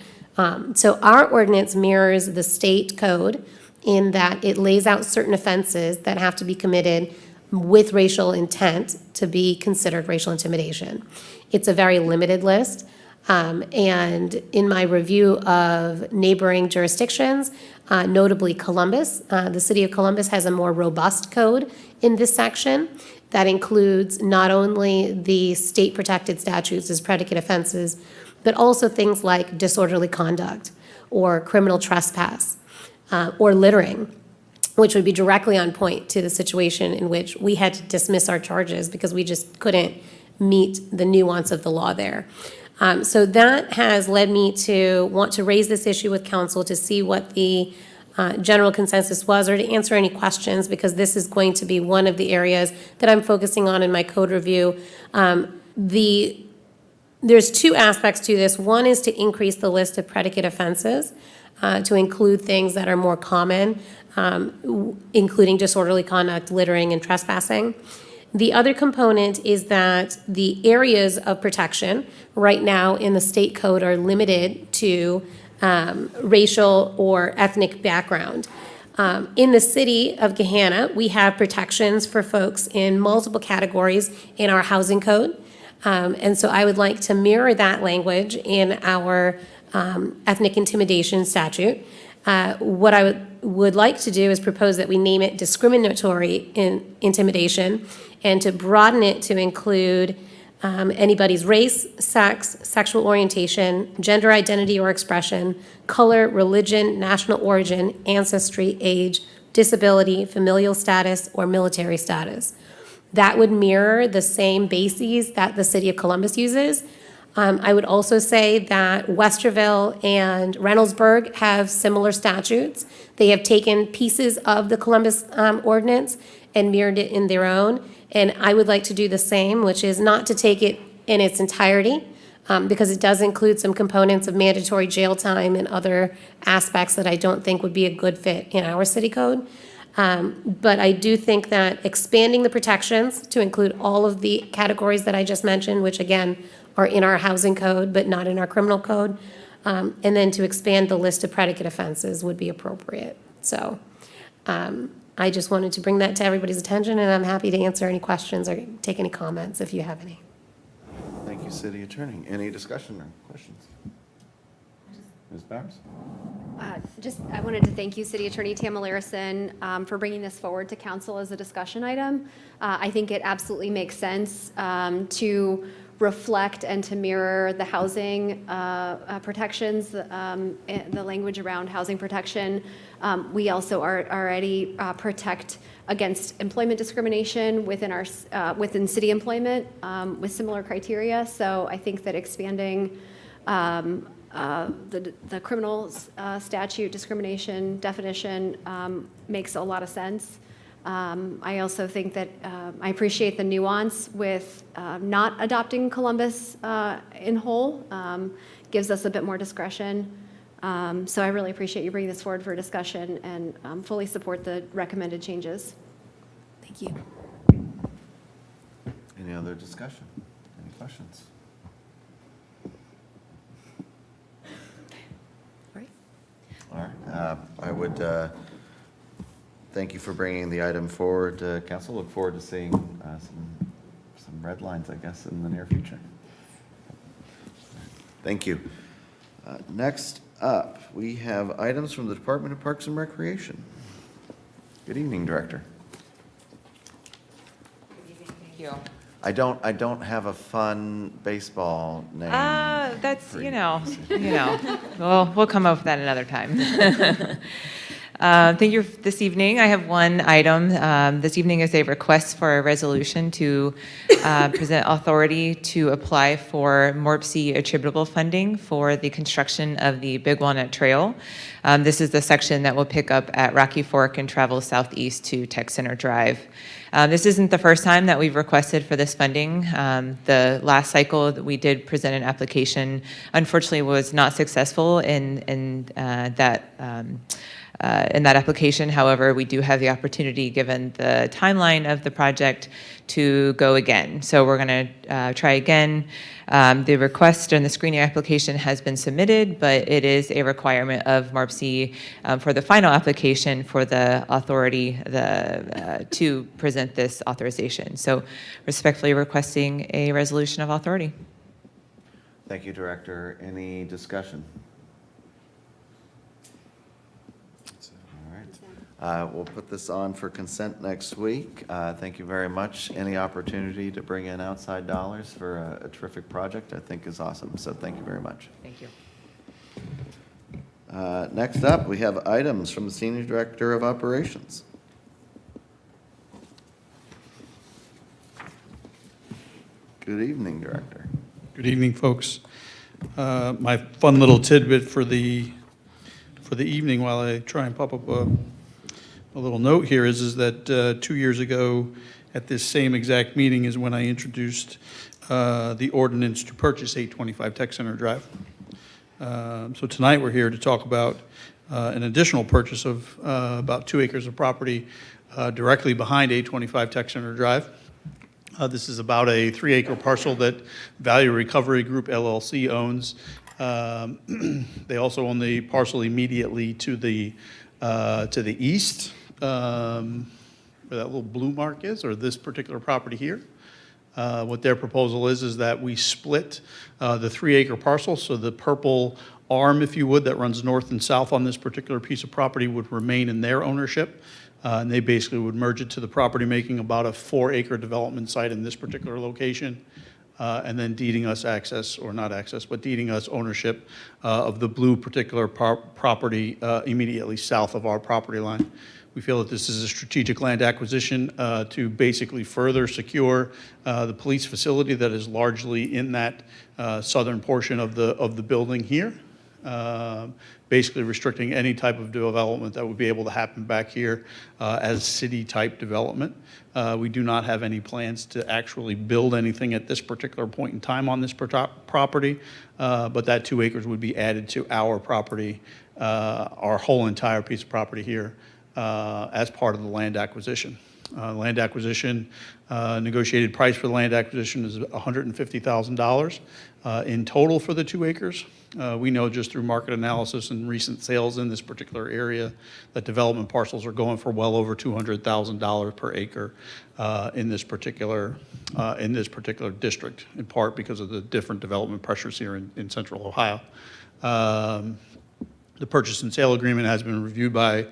So our ordinance mirrors the state code in that it lays out certain offenses that have to be committed with racial intent to be considered racial intimidation. It's a very limited list. And in my review of neighboring jurisdictions, notably Columbus, the city of Columbus has a more robust code in this section that includes not only the state protected statutes as predicate offenses, but also things like disorderly conduct or criminal trespass or littering, which would be directly on point to the situation in which we had to dismiss our charges because we just couldn't meet the nuance of the law there. So that has led me to want to raise this issue with council to see what the general consensus was, or to answer any questions, because this is going to be one of the areas that I'm focusing on in my code review. There's two aspects to this. One is to increase the list of predicate offenses to include things that are more common, including disorderly conduct, littering, and trespassing. The other component is that the areas of protection right now in the state code are limited to racial or ethnic background. In the city of Gahanna, we have protections for folks in multiple categories in our housing code. And so I would like to mirror that language in our ethnic intimidation statute. What I would like to do is propose that we name it discriminatory intimidation, and to broaden it to include anybody's race, sex, sexual orientation, gender identity or expression, color, religion, national origin, ancestry, age, disability, familial status, or military status. That would mirror the same bases that the city of Columbus uses. I would also say that Westerville and Reynoldsburg have similar statutes. They have taken pieces of the Columbus ordinance and mirrored it in their own. And I would like to do the same, which is not to take it in its entirety, because it does include some components of mandatory jail time and other aspects that I don't think would be a good fit in our city code. But I do think that expanding the protections to include all of the categories that I just mentioned, which again are in our housing code but not in our criminal code, and then to expand the list of predicate offenses would be appropriate. So I just wanted to bring that to everybody's attention, and I'm happy to answer any questions or take any comments if you have any. Thank you, City Attorney. Any discussion or questions? Ms. Bowers? I wanted to thank you, City Attorney Tamala Larison, for bringing this forward to council as a discussion item. I think it absolutely makes sense to reflect and to mirror the housing protections, the language around housing protection. We also already protect against employment discrimination within within city employment with similar criteria. So I think that expanding the criminal statute discrimination definition makes a lot of sense. I also think that I appreciate the nuance with not adopting Columbus in whole, gives us a bit more discretion. So I really appreciate you bringing this forward for discussion and fully support the recommended changes. Thank you. Any other discussion? Any questions? All right. I would thank you for bringing the item forward, Council. Look forward to seeing some red lines, I guess, in the near future. Thank you. Next up, we have items from the Department of Parks and Recreation. Good evening, Director. Thank you. I don't have a fun baseball name. That's, you know, we'll come up with that another time. Thank you this evening. I have one item. This evening is a request for a resolution to present authority to apply for MORPC attributable funding for the construction of the Big Walnut Trail. This is the section that will pick up at Rocky Fork and travel southeast to Tech Center Drive. This isn't the first time that we've requested for this funding. The last cycle that we did present an application, unfortunately, was not successful in that application. However, we do have the opportunity, given the timeline of the project, to go again. So we're going to try again. The request and the screening application has been submitted, but it is a requirement of MARPC for the final application for the authority to present this authorization. So respectfully requesting a resolution of authority. Thank you, Director. Any discussion? All right. We'll put this on for consent next week. Thank you very much. Any opportunity to bring in outside dollars for a terrific project, I think, is awesome. So thank you very much. Thank you. Next up, we have items from the Senior Director of Operations. Good evening, Director. Good evening, folks. My fun little tidbit for the evening, while I try and pop up a little note here, is that 2 years ago at this same exact meeting is when I introduced the ordinance to purchase 825 Tech Center Drive. So tonight we're here to talk about an additional purchase of about 2 acres of property directly behind 825 Tech Center Drive. This is about a 3-acre parcel that Value Recovery Group LLC owns. They also own the parcel immediately to the east, where that little blue mark is, or this particular property here. What their proposal is that we split the 3-acre parcel, so the purple arm, if you would, that runs north and south on this particular piece of property would remain in their ownership. And they basically would merge it to the property, making about a 4-acre development site in this particular location, and then deeding us access, or not access, but deeding us ownership of the blue particular property immediately south of our property line. We feel that this is a strategic land acquisition to basically further secure the police facility that is largely in that southern portion of the building here. Basically restricting any type of development that would be able to happen back here as city-type development. We do not have any plans to actually build anything at this particular point in time on this property, but that 2 acres would be added to our property, our whole entire piece of property here, as part of the land acquisition. Land acquisition, negotiated price for the land acquisition is $150,000 in total for the 2 acres. We know just through market analysis and recent sales in this particular area that development parcels are going for well over $200,000 per acre in this particular district, in part because of the different development pressures here in Central Ohio. The purchase and sale agreement has been reviewed by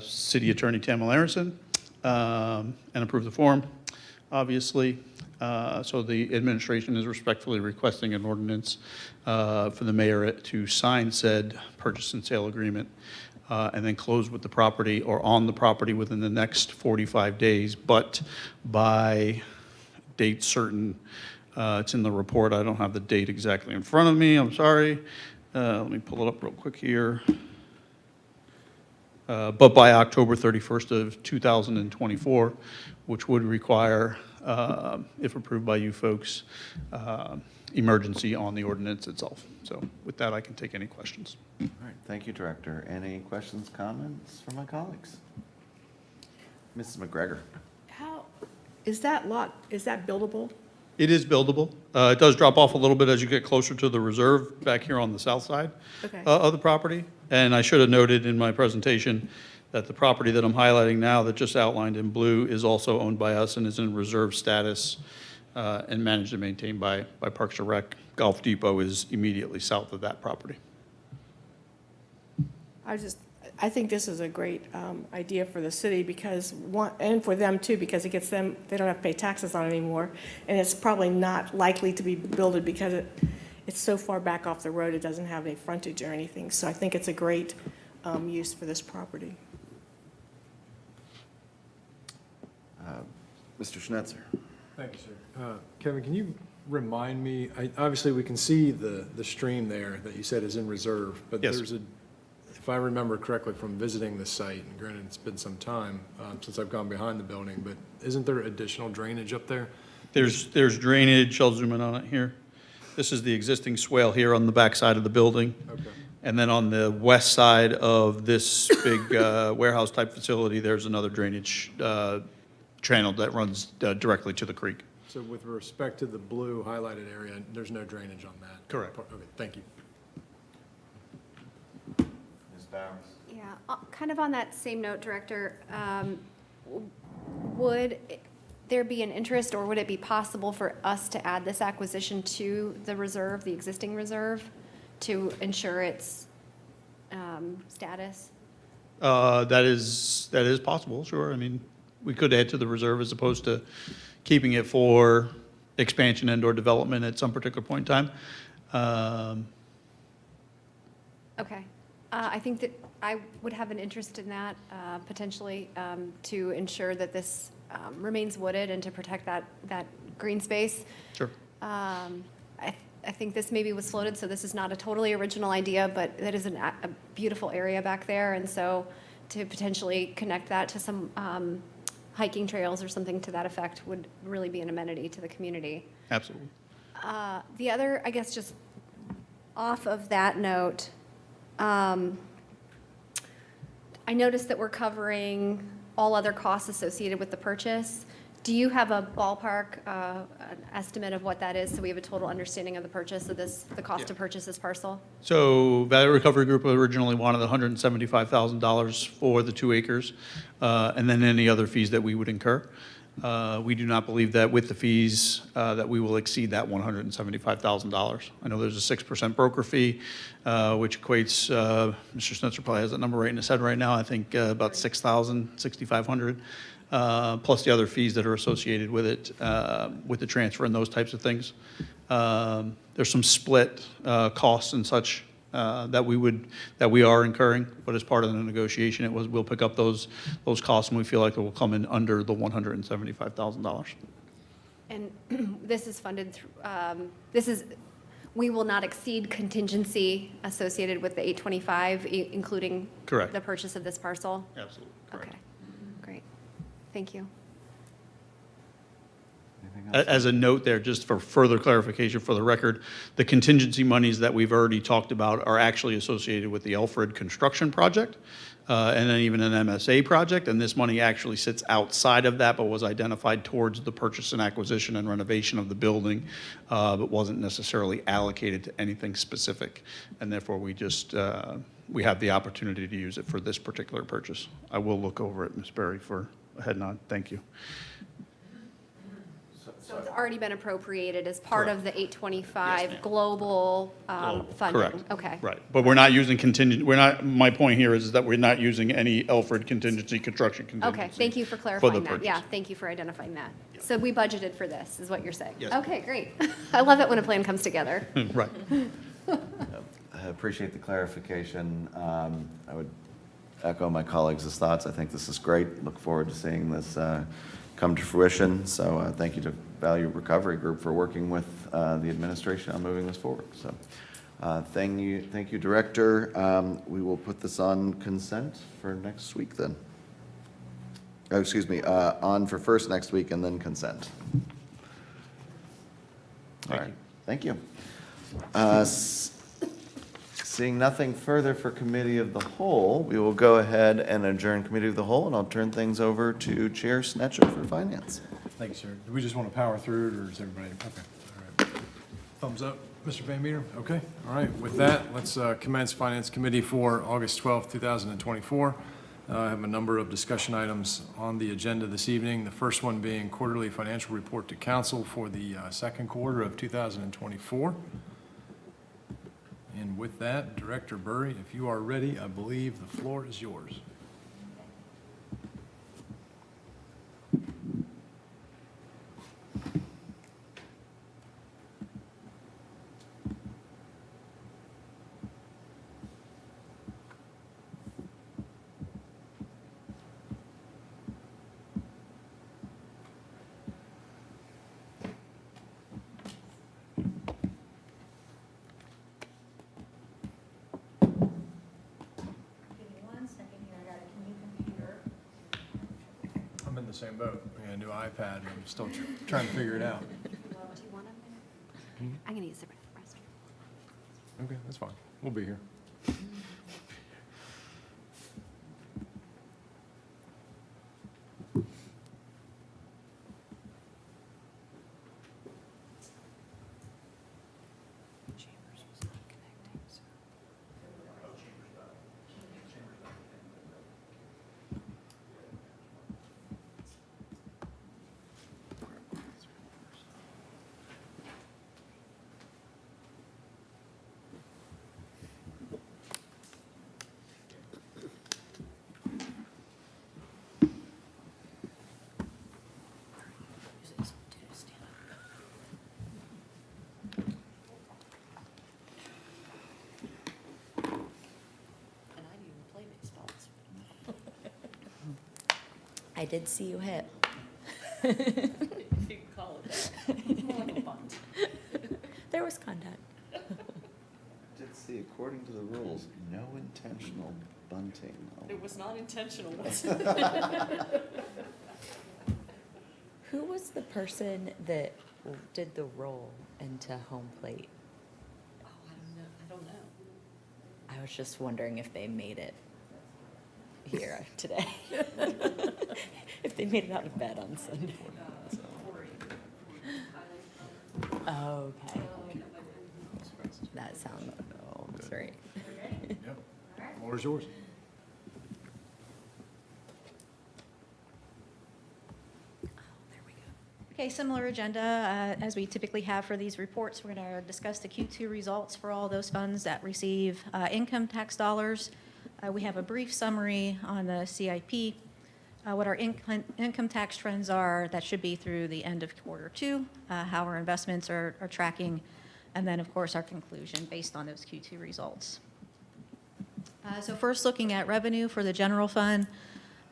City Attorney Tamil Aronson and approved the form. obviously. So the administration is respectfully requesting an ordinance for the mayor to sign said purchase and sale agreement and then close with the property or on the property within the next 45 days, but by date certain. It's in the report. I don't have the date exactly in front of me. I'm sorry. Let me pull it up real quick here. But by October 31st of 2024, which would require, if approved by you folks, emergency on the ordinance itself. So with that, I can take any questions. All right, thank you, Director. Any questions, comments from my colleagues? Mrs. McGregor. How, is that lot, is that buildable? It is buildable. It does drop off a little bit as you get closer to the reserve back here on the south side Okay. of the property. And I should have noted in my presentation that the property that I'm highlighting now that just outlined in blue is also owned by us and is in reserve status and managed and maintained by Parks and Rec. Golf Depot is immediately south of that property. I think this is a great idea for the city because, and for them too, because it gets them, they don't have to pay taxes on it anymore. And it's probably not likely to be builded because it's so far back off the road, it doesn't have any frontage or anything. So I think it's a great use for this property. Mr. Schnetzer. Thank you, sir. Kevin, can you remind me, obviously we can see the stream there that you said is in reserve, but Yes. there's if I remember correctly from visiting the site, and granted it's been some time since I've gone behind the building, but isn't there additional drainage up there? There's drainage. I'll zoom in on it here. This is the existing swale here on the back side of the building. Okay. And then on the west side of this big warehouse-type facility, there's another drainage channel that runs directly to the creek. So with respect to the blue highlighted area, there's no drainage on that? Correct. Okay, thank you. Ms. Bowers. Yeah, kind of on that same note, Director, would there be an interest or would it be possible for us to add this acquisition to the reserve, the existing reserve, to ensure its status? That is possible, sure. I mean, we could add to the reserve as opposed to keeping it for expansion and/or development at some particular point in time. Okay. I think that I would have an interest in that, potentially, to ensure that this remains wooded and to protect that green space. Sure. I think this maybe was floated, so this is not a totally original idea, but it is a beautiful area back there, and so to potentially connect that to some hiking trails or something to that effect would really be an amenity to the community. Absolutely. The other, I guess, just off of that note, I noticed that we're covering all other costs associated with the purchase. Do you have a ballpark, an estimate of what that is, so we have a total understanding of the purchase of this, the cost to purchase this parcel? So Value Recovery Group originally wanted $175,000 for the 2 acres, and then any other fees that we would incur. We do not believe that with the fees that we will exceed that $175,000. I know there's a 6% broker fee, which equates, Mr. Schnitzer probably has that number right in his head right now, I think about $6,000, $6,500. Plus the other fees that are associated with it, with the transfer and those types of things. There's some split costs and such that we are incurring, but as part of the negotiation, we'll pick up those costs, and we feel like it will come in under the $175,000. And this is funded through, we will not exceed contingency associated with the 825, including Correct. the purchase of this parcel? Absolutely. Correct. Okay, great. Thank you. As a note there, just for further clarification for the record, the contingency monies that we've already talked about are actually associated with the Alfred construction project, and then even an MSA project, and this money actually sits outside of that, but was identified towards the purchase and acquisition and renovation of the building, but wasn't necessarily allocated to anything specific, and therefore we just, we have the opportunity to use it for this particular purchase. I will look over it, Ms. Berry, for a head nod. Thank you. So it's already been appropriated as part of the Yes, 825 ma'am. global funding? Correct. Okay. Right, but we're not using contingent, we're not, my point here is that we're not using any Elford contingency, construction contingency. Okay, thank you for the clarifying that. Yeah, purchase. thank you for identifying that. So we budgeted for this, is what you're saying? Yes. Okay, great. I love it when a plan comes together. Right. I appreciate the clarification. I would echo my colleagues' thoughts. I think this is great. Look forward to seeing this come to fruition. So thank you to Value Recovery Group for working with the administration on moving this forward. So thank you, Director. We will put this on consent for next week then. Oh, excuse me, on for first next week and then consent. All right, thank you. Seeing nothing further for Committee of the Whole, we will go ahead and adjourn Committee of the Whole, and I'll turn things over to Chair Snetcher for Finance. Thank you, sir. Do we just want to power through it, or is everybody, okay, all right. Thumbs up, Mr. Van Meter, okay. All right, with that, let's commence Finance Committee for August 12th, 2024. I have a number of discussion items on the agenda this evening. The first one being quarterly financial report to council for the second quarter of 2024. And with that, Director Burry, if you are ready, I believe the floor is yours. I'm in the same boat. I got a new iPad, and I'm still trying to figure it out. Do you want them? I'm going to use the restroom. Okay, that's fine. We'll be here. I did see you hit. You can call it that. There was contact. Did see, according to the rules, no intentional bunting. It was not intentional. Who was the person that did the roll into home plate? Oh, I don't know. I was just wondering if they made it here today. If they made it out of bed on Sunday. Okay. That sounds great. Yep. Floor is yours. Okay, similar agenda as we typically have for these reports. We're going to discuss the Q2 results for all those funds that receive income tax dollars. We have a brief summary on the CIP, what our income tax trends are. That should be through the end of quarter two, how our investments are tracking, and then, of course, our conclusion based on those Q2 results. So first, looking at revenue for the general fund,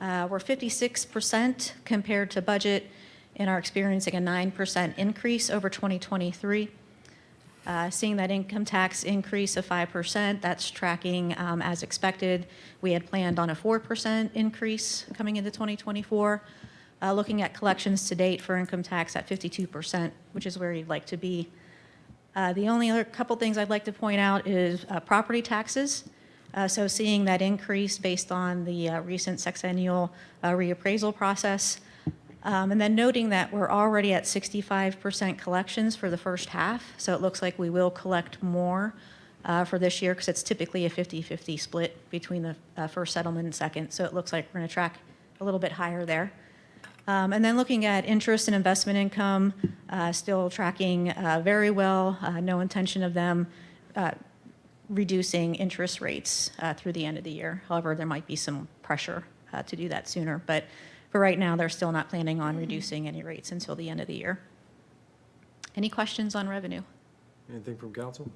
we're 56% compared to budget, and are experiencing a 9% increase over 2023. Seeing that income tax increase of 5%, that's tracking as expected. We had planned on a 4% increase coming into 2024. Looking at collections to date for income tax at 52%, which is where you'd like to be. The only other couple things I'd like to point out is property taxes. So seeing that increase based on the recent sexennial reappraisal process. And then noting that we're already at 65% collections for the first half, so it looks like we will collect more for this year because it's typically a 50-50 split between the first settlement and second, so it looks like we're going to track a little bit higher there. And then looking at interest and investment income, still tracking very well. No intention of them reducing interest rates through the end of the year. However, there might be some pressure to do that sooner. But for right now, they're still not planning on reducing any rates until the end of the year. Any questions on revenue? Anything from council?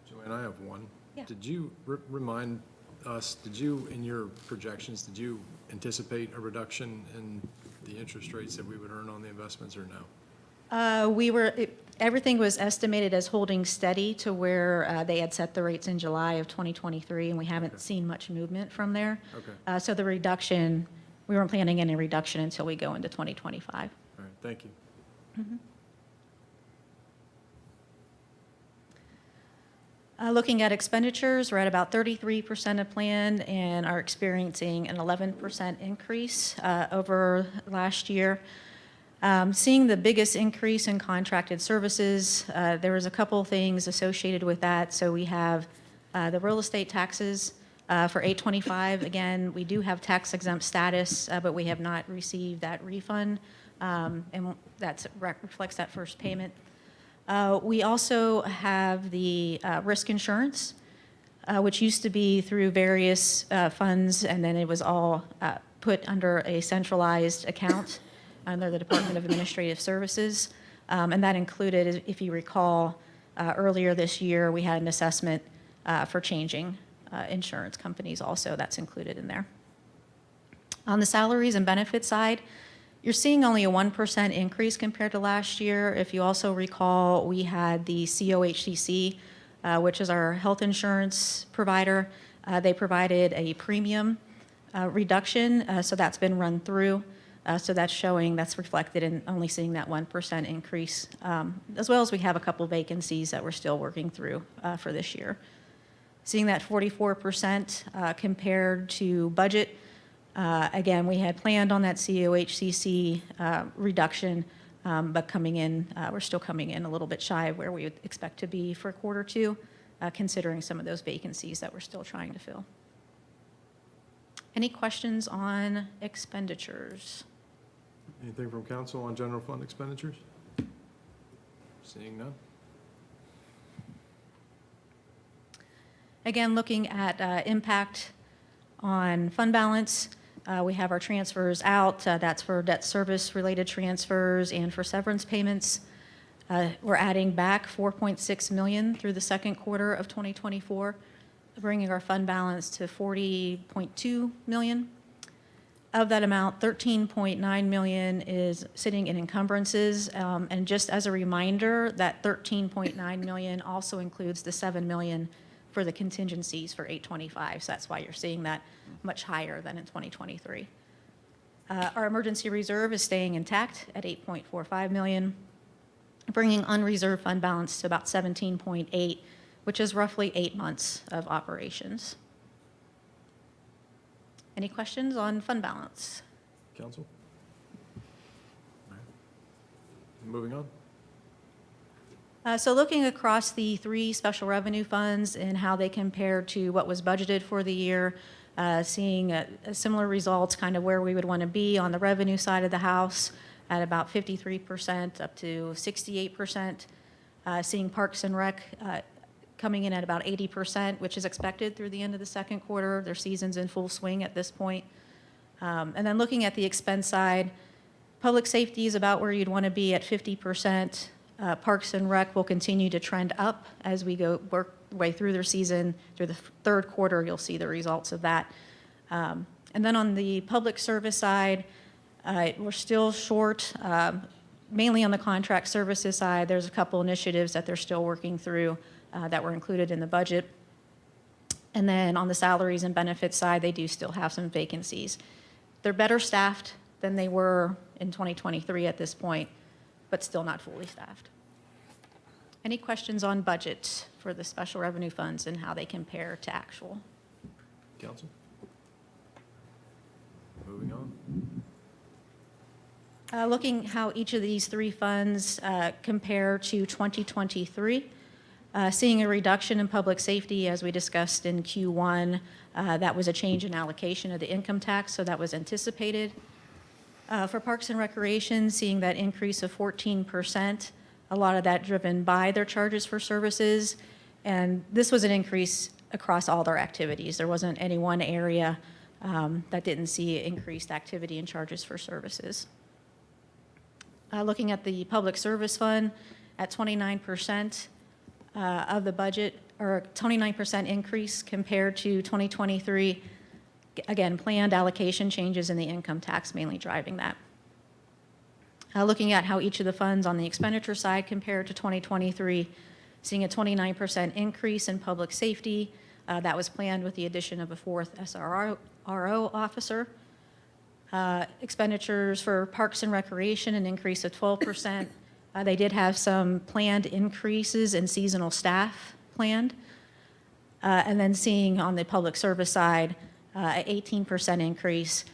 Joanne, I have one. Yeah. Did you remind us, in your projections, did you anticipate a reduction in the interest rates that we would earn on the investments or no? Everything was estimated as holding steady to where they had set the rates in July of 2023, and we haven't seen much movement from there. Okay. So the reduction, we weren't planning any reduction until we go into 2025. All right, thank you. Looking at expenditures, we're at about 33% of plan and are experiencing an 11% increase over last year. Seeing the biggest increase in contracted services, there was a couple things associated with that. So we have the real estate taxes for 825. Again, we do have tax exempt status, but we have not received that refund, and that reflects that first payment. We also have the risk insurance, which used to be through various funds, and then it was all put under a centralized account under the Department of Administrative Services. And that included, if you recall, earlier this year, we had an assessment for changing insurance companies also. That's included in there. On the salaries and benefits side, you're seeing only a 1% increase compared to last year. If you also recall, we had the COHCC, which is our health insurance provider. They provided a premium reduction, so that's been run through. So that's showing, that's reflected in only seeing that 1% increase, as well as we have a couple vacancies that we're still working through for this year. Seeing that 44% compared to budget. Again, we had planned on that COHCC reduction, but coming in, we're still coming in a little bit shy of where we would expect to be for quarter two, considering some of those vacancies that we're still trying to fill. Any questions on expenditures? Anything from council on general fund expenditures? Seeing none. Again, looking at impact on fund balance, we have our transfers out. That's for debt service related transfers and for severance payments. We're adding back $4.6 million through the second quarter of 2024, bringing our fund balance to $40.2 million. Of that amount, $13.9 million is sitting in encumbrances. And just as a reminder, that $13.9 million also includes the $7 million for the contingencies for 825. So that's why you're seeing that much higher than in 2023. Our emergency reserve is staying intact at $8.45 million, bringing unreserved fund balance to about 17.8, which is roughly 8 months of operations. Any questions on fund balance? Council? All right. Moving on. So looking across the three special revenue funds and how they compare to what was budgeted for the year, seeing similar results, kind of where we would want to be on the revenue side of the house at about 53% up to 68%. Seeing Parks and Rec coming in at about 80%, which is expected through the end of the second quarter. Their season's in full swing at this point. And then looking at the expense side, public safety is about where you'd want to be at 50%. Parks and Rec will continue to trend up as we go work way through their season. Through the third quarter, you'll see the results of that. And then on the public service side, we're still short, mainly on the contract services side. There's a couple initiatives that they're still working through that were included in the budget. And then on the salaries and benefits side, they do still have some vacancies. They're better staffed than they were in 2023 at this point, but still not fully staffed. Any questions on budget for the special revenue funds and how they compare to actual? Council? Moving on. Looking how each of these three funds compare to 2023, seeing a reduction in public safety as we discussed in Q1. That was a change in allocation of the income tax, so that was anticipated. For Parks and Recreation, seeing that increase of 14%, a lot of that driven by their charges for services. And this was an increase across all their activities. There wasn't any one area that didn't see increased activity and charges for services. Looking at the Public Service Fund, at 29% of the budget, or 29% increase compared to 2023. Again, planned allocation changes in the income tax mainly driving that. Looking at how each of the funds on the expenditure side compared to 2023, seeing a 29% increase in public safety. That was planned with the addition of a fourth SRO officer. Expenditures for Parks and Recreation, an increase of 12%. They did have some planned increases in seasonal staff planned. And then seeing on the public service side, an 18% increase,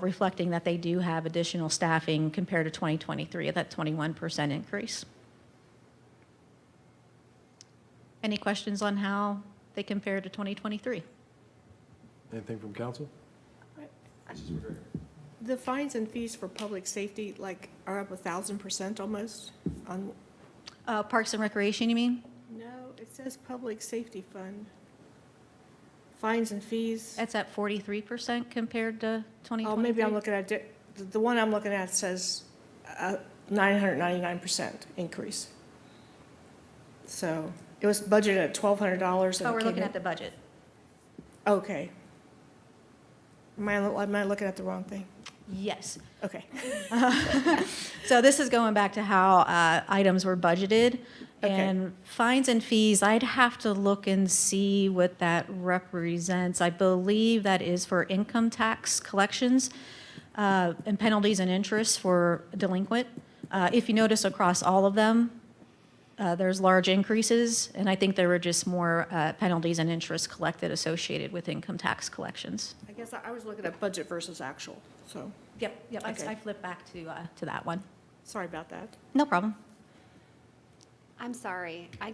reflecting that they do have additional staffing compared to 2023, that 21% increase. Any questions on how they compare to 2023? Anything from council? The fines and fees for public safety, like, are up 1,000% almost on, Parks and Recreation, you mean? no, it says public safety fund. Fines and fees. That's at 43% compared to 2023. Oh, maybe I'm looking at, the one I'm looking at says 999% increase. So it was budgeted at $1,200. Oh, we're looking at the budget. Okay. Am I looking at the wrong thing? Yes. Okay. So this is going back to how items were budgeted. Okay. And fines and fees, I'd have to look and see what that represents. I believe that is for income tax collections and penalties and interest for delinquent. If you notice across all of them, there's large increases, and I think there were just more penalties and interest collected associated with income tax collections. I guess I was looking at budget versus actual, so, Yep, Okay. I flipped back to that one. sorry about that. No problem. I'm sorry. I'm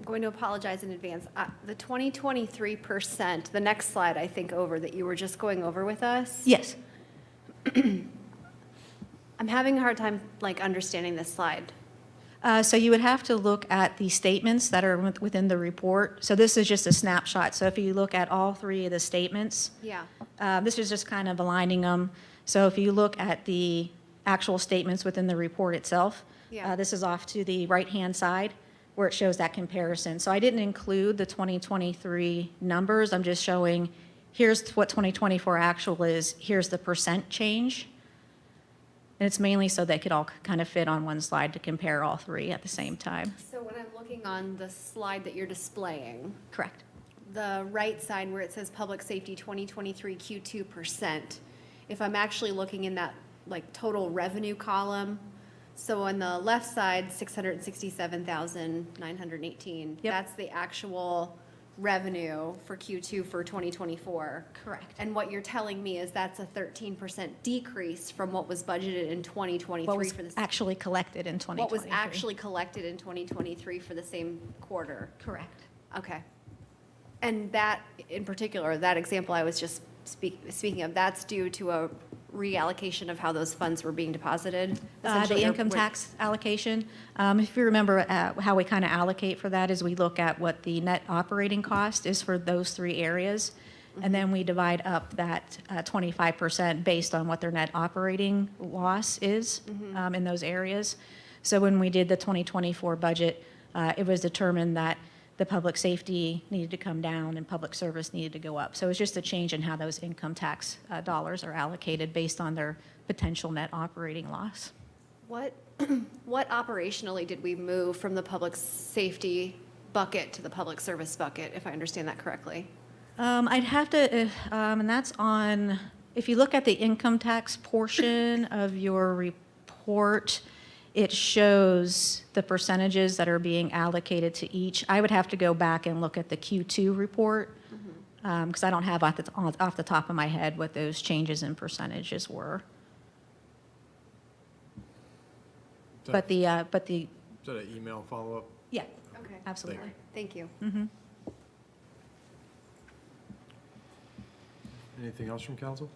going to apologize in advance. The 2023%, the next slide, I think, over that you were just going over with us. Yes. I'm having a hard time, like, understanding this slide. So you would have to look at the statements that are within the report. So this is just a snapshot. So if you look at all three of the statements, Yeah. this is just kind of aligning them. So if you look at the actual statements within the report itself, Yeah. this is off to the right-hand side where it shows that comparison. So I didn't include the 2023 numbers. I'm just showing, here's what 2024 actual is, here's the percent change. And it's mainly so they could all kind of fit on one slide to compare all three at the same time. So when I'm looking on the slide that you're displaying, Correct. the right side where it says Public Safety 2023 Q2%, if I'm actually looking in that, like, total revenue column, so on the left side, 667,918. Yep. That's the actual revenue for Q2 for 2024. Correct. And what you're telling me is that's a 13% decrease from what was budgeted in 2023 What was for this. actually collected in 2023. What was actually collected in 2023 for the same quarter. Correct. Okay. And that, in particular, that example I was just speaking of, that's due to a reallocation of how those funds were being deposited? essentially, The or income were- tax allocation, if you remember how we kind of allocate for that is we look at what the net operating cost is for those three areas, and then we divide up that 25% based on what their net operating loss is in those areas. So when we did the 2024 budget, it was determined that the public safety needed to come down and public service needed to go up. So it's just a change in how those income tax dollars are allocated based on their potential net operating loss. What operationally did we move from the public safety bucket to the public service bucket, if I understand that correctly? I'd have to, and that's on, if you look at the income tax portion of your report, it shows the percentages that are being allocated to each. I would have to go back and look at the Q2 report, because I don't have off the top of my head what those changes in percentages were. But the, Is that an email follow-up? yeah, Okay. absolutely. Thank you. Anything else from council?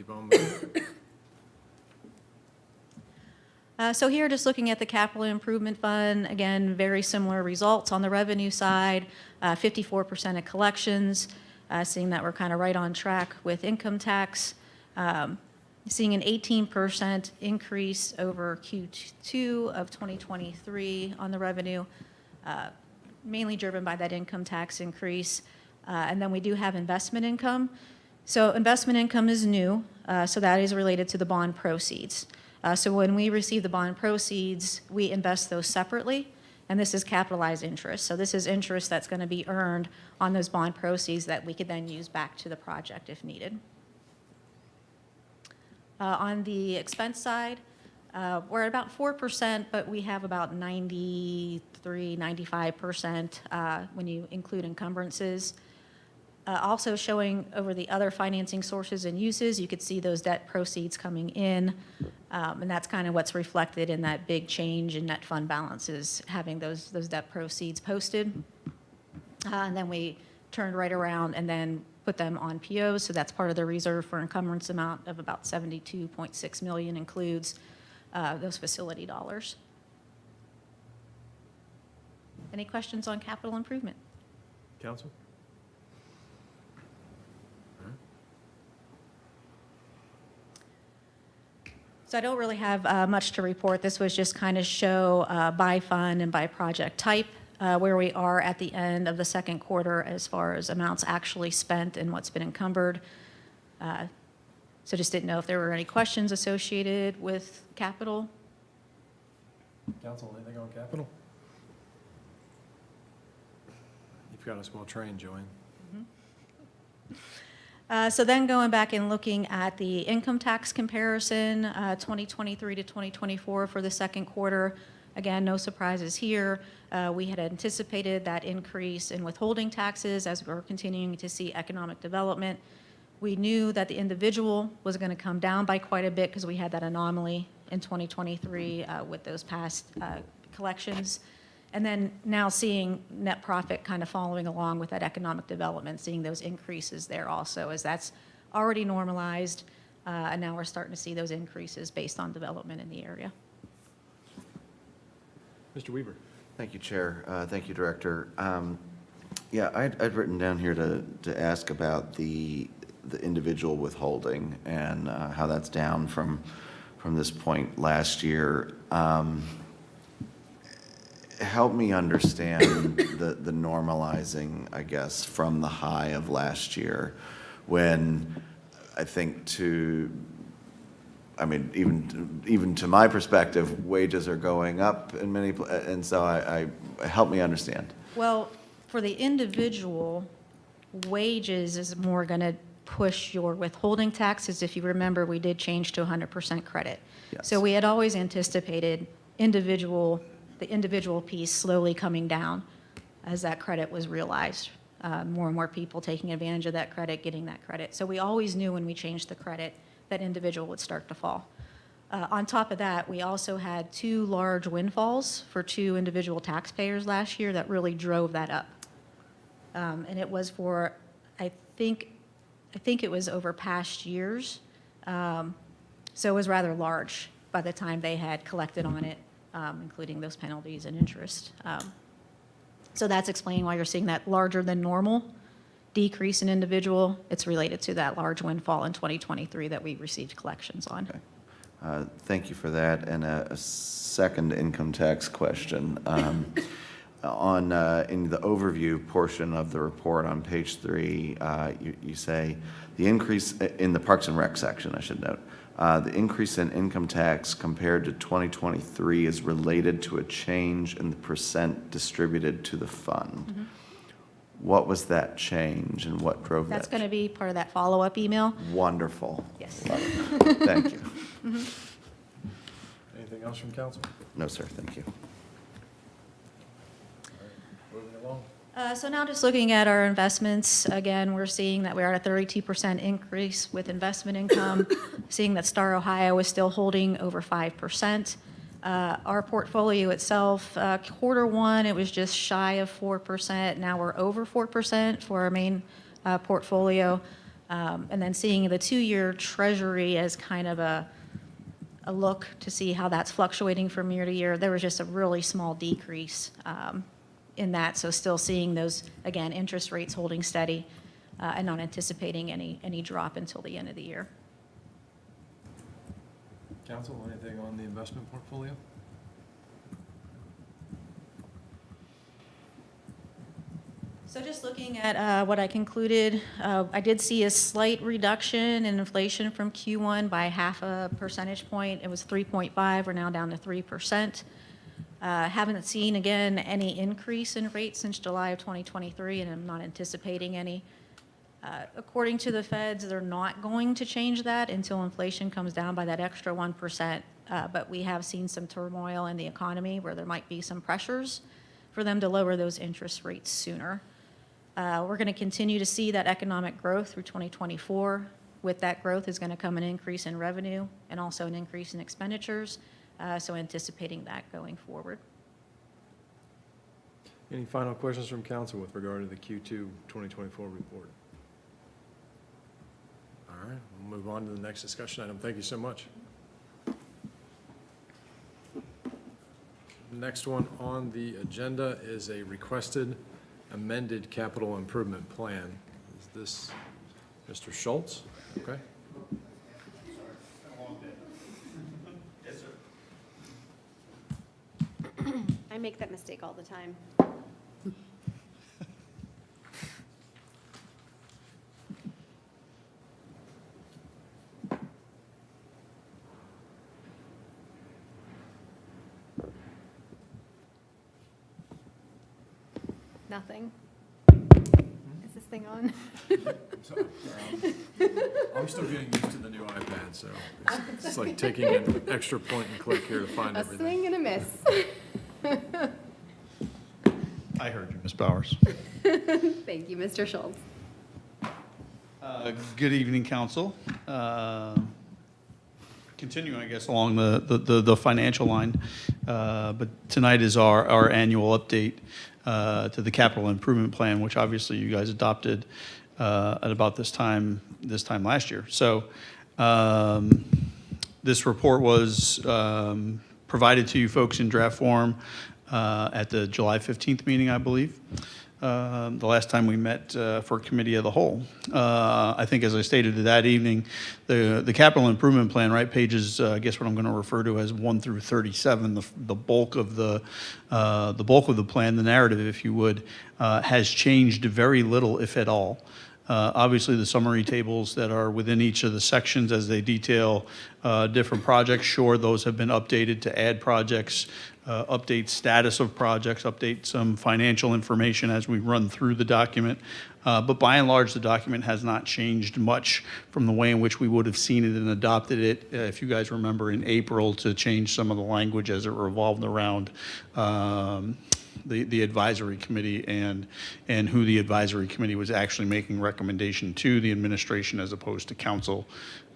keep on moving. So here, just looking at the capital improvement fund, again, very similar results on the revenue side, 54% of collections, seeing that we're kind of right on track with income tax, seeing an 18% increase over Q2 of 2023 on the revenue, mainly driven by that income tax increase. And then we do have investment income. So investment income is new, so that is related to the bond proceeds. So when we receive the bond proceeds, we invest those separately, and this is capitalized interest. So this is interest that's going to be earned on those bond proceeds that we could then use back to the project if needed. On the expense side, we're at about 4%, but we have about 95% when you include encumbrances. Also showing over the other financing sources and uses, you could see those debt proceeds coming in, and that's kind of what's reflected in that big change in net fund balances, having those debt proceeds posted. And then we turned right around and then put them on POs, so that's part of the reserve for encumbrance amount of about $72.6 million includes those facility dollars. Any questions on capital improvement? Council? So I don't really have much to report. This was just kind of show by fund and by project type where we are at the end of the second quarter as far as amounts actually spent and what's been encumbered. So just didn't know if there were any questions associated with capital. Council, anything on capital? You've got us well trained, Joanne. So then going back and looking at the income tax comparison, 2023 to 2024 for the second quarter, again, no surprises here. We had anticipated that increase in withholding taxes as we're continuing to see economic development. We knew that the individual was going to come down by quite a bit because we had that anomaly in 2023 with those past collections. And then now seeing net profit kind of following along with that economic development, seeing those increases there also, as that's already normalized, and now we're starting to see those increases based on development in the area. Mr. Weaver. Thank you, Chair. Thank you, Director. Yeah, I'd written down here to ask about the individual withholding and how that's down from this point last year. Help me understand the normalizing, I guess, from the high of last year, when I think even to my perspective, wages are going up in many, and so I help me understand. Well, for the individual, wages is more going to push your withholding taxes. If you remember, we did change to 100% credit. Yes. So we had always anticipated the individual piece slowly coming down as that credit was realized. More and more people taking advantage of that credit, getting that credit. So we always knew when we changed the credit that individual would start to fall. On top of that, we also had 2 large windfalls for 2 individual taxpayers last year that really drove that up. And it was for, I think it was over past years. So it was rather large by the time they had collected on it, including those penalties and interest. So that's explaining why you're seeing that larger than normal decrease in individual. It's related to that large windfall in 2023 that we received collections on. Okay. Thank you for that. And a second income tax question. In the overview portion of the report on page 3, you say the increase in the Parks and Rec section, I should note, the increase in income tax compared to 2023 is related to a change in the percent distributed to the fund. Mm-hmm. What was that change and what drove that? That's going to be part of that follow-up email. Wonderful. Yes. Love it. Thank you. Mm-hmm. Anything else from council? No, sir. Thank you. Moving along. So now just looking at our investments, again, we're seeing that we're at a 32% increase with investment income, seeing that Star Ohio is still holding over 5%. Our portfolio itself, quarter 1, it was just shy of 4%. Now we're over 4% for our main portfolio. And then seeing the 2-year treasury as kind of a look to see how that's fluctuating from year to year, there was just a really small decrease in that. So still seeing those, again, interest rates holding steady and not anticipating any drop until the end of the year. Council, anything on the investment portfolio? So just looking at what I concluded, I did see a slight reduction in inflation from Q1 by 0.5 percentage point. It was 3.5, we're now down to 3%. Haven't seen, again, any increase in rates since July of 2023, and I'm not anticipating any. According to the feds, they're not going to change that until inflation comes down by that extra 1%. But we have seen some turmoil in the economy where there might be some pressures for them to lower those interest rates sooner. We're going to continue to see that economic growth through 2024. With that growth is going to come an increase in revenue and also an increase in expenditures. So anticipating that going forward. Any final questions from council with regard to the Q2 2024 report? All right, we'll move on to the next discussion item. Thank you so much. Next one on the agenda is a requested amended capital improvement plan. Is this Mr. Schultz? Okay. I make that mistake all the time. Nothing. Is this thing on? I'm still getting used to the new iPad, so it's like taking an extra point and click here to find A everything. swing and a miss. I heard you, Ms. Bowers. Thank you, Mr. Schultz. Good evening, council. Continuing, I guess, along the financial line, but tonight is our annual update to the capital improvement plan, which obviously you guys adopted at about this time last year. So this report was provided to you folks in draft form at the July 15th meeting, I believe. The last time we met for committee of the whole. I think, as I stated that evening, the capital improvement plan, right, pages, I guess what I'm going to refer to as 1 through 37, the bulk of the plan, the narrative, if you would, has changed very little, if at all. Obviously, the summary tables that are within each of the sections as they detail different projects, sure, those have been updated to add projects, update status of projects, update some financial information as we run through the document. But by and large, the document has not changed much from the way in which we would have seen it and adopted it, if you guys remember, in April, to change some of the language as it revolved around the advisory committee and who the advisory committee was actually making recommendation to the administration as opposed to council.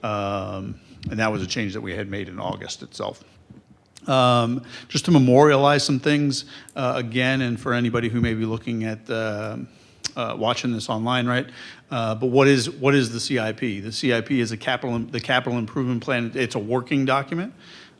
And that was a change that we had made in August itself. Just to memorialize some things, again, and for anybody who may be looking at watching this online, right? But what is the CIP? The CIP is the capital improvement plan. It's a working document.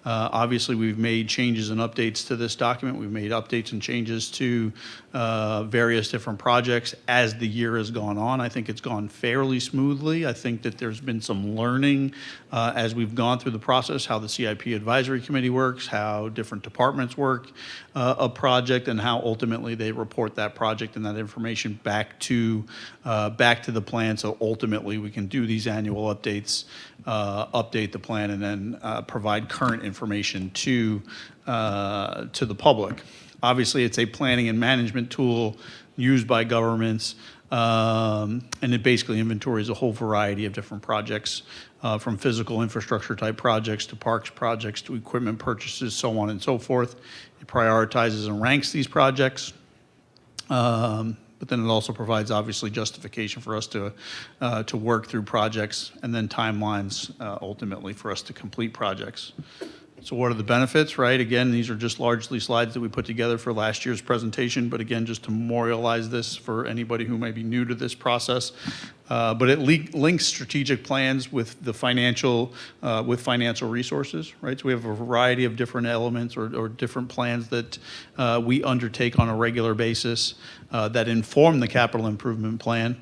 Obviously, we've made changes and updates to this document. We've made updates and changes to various different projects as the year has gone on. I think it's gone fairly smoothly. I think that there's been some learning as we've gone through the process, how the CIP advisory committee works, how different departments work a project, and how ultimately they report that project and that information back to the plan. So ultimately, we can do these annual updates, update the plan, and then provide current information to the public. Obviously, it's a planning and management tool used by governments, and it basically inventories a whole variety of different projects, from physical infrastructure type projects to parks projects to equipment purchases, so on and so forth. It prioritizes and ranks these projects. But then it also provides, obviously, justification for us to work through projects, and then timelines, ultimately, for us to complete projects. So what are the benefits, right? Again, these are just largely slides that we put together for last year's presentation, but again, just to memorialize this for anybody who may be new to this process. But it links strategic plans with the financial resources, right? So we have a variety of different elements or different plans that we undertake on a regular basis that inform the capital improvement plan.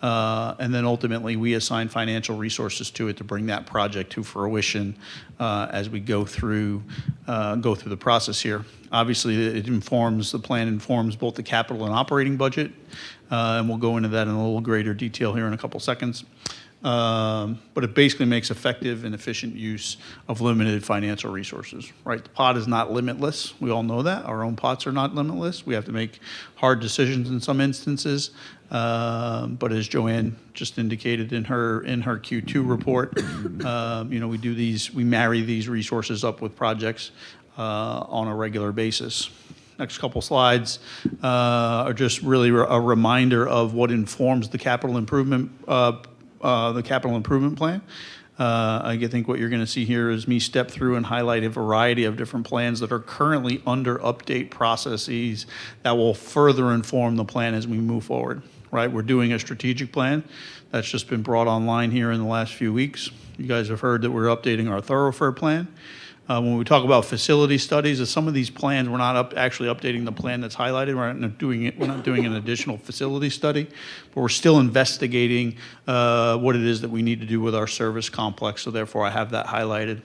And then ultimately, we assign financial resources to it to bring that project to fruition as we go through the process here. Obviously, the plan informs both the capital and operating budget, and we'll go into that in a little greater detail here in a couple seconds. But it basically makes effective and efficient use of limited financial resources, right? The pot is not limitless. We all know that. Our own pots are not limitless. We have to make hard decisions in some instances. But as Joanne just indicated in her Q2 report, we marry these resources up with projects on a regular basis. Next couple slides are just really a reminder of what informs the capital improvement plan. I think what you're going to see here is me step through and highlight a variety of different plans that are currently under update processes that will further inform the plan as we move forward. Right, we're doing a strategic plan that's just been brought online here in the last few weeks. You guys have heard that we're updating our thoroughfare plan. When we talk about facility studies, some of these plans, we're not actually updating the plan that's highlighted. We're not doing an additional facility study, but we're still investigating what it is that we need to do with our service complex. So therefore, I have that highlighted.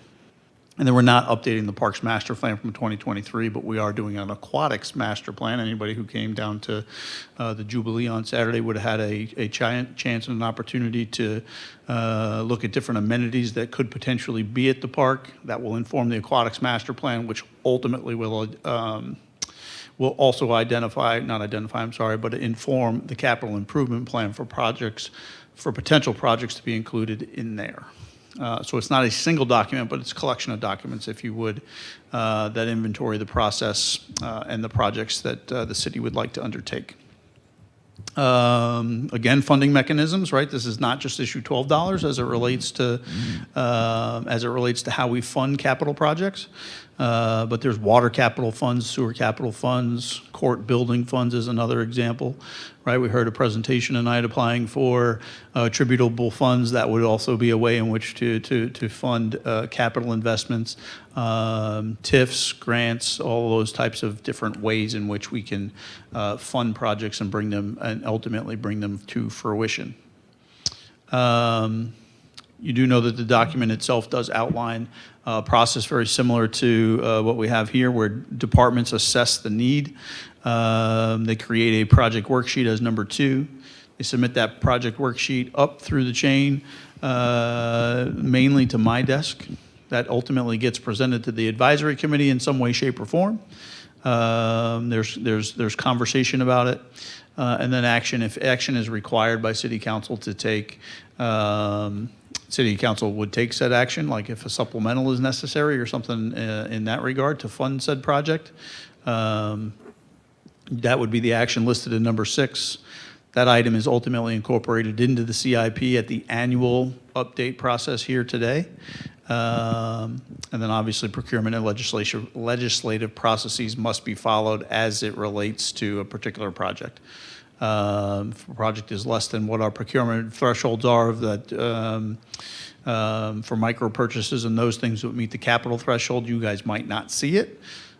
And then we're not updating the Parks Master Plan from 2023, but we are doing an Aquatics Master Plan. Anybody who came down to the Jubilee on Saturday would have had a chance and an opportunity to look at different amenities that could potentially be at the park. That will inform the Aquatics Master Plan, which ultimately will also but inform the capital improvement plan for potential projects to be included in there. So it's not a single document, but it's a collection of documents, if you would, that inventory the process and the projects that the city would like to undertake. Again, funding mechanisms, right? This is not just issue $12 as it relates to how we fund capital projects. But there's water capital funds, sewer capital funds, court building funds is another example, right? We heard a presentation tonight applying for attributable funds. That would also be a way in which to fund capital investments, TIFs, grants, all those types of different ways in which we can fund projects and ultimately bring them to fruition. You do know that the document itself does outline a process very similar to what we have here, where departments assess the need. They create a project worksheet as number 2. They submit that project worksheet up through the chain, mainly to my desk. That ultimately gets presented to the advisory committee in some way, shape, or form. There's conversation about it, and then action. If action is required by City Council to take, City Council would take said action, like if a supplemental is necessary or something in that regard to fund said project. That would be the action listed in number 6. That item is ultimately incorporated into the CIP at the annual update process here today. And then obviously procurement and legislative processes must be followed as it relates to a particular project. If a project is less than what our procurement thresholds are for micro purchases and those things that would meet the capital threshold, you guys might not see it.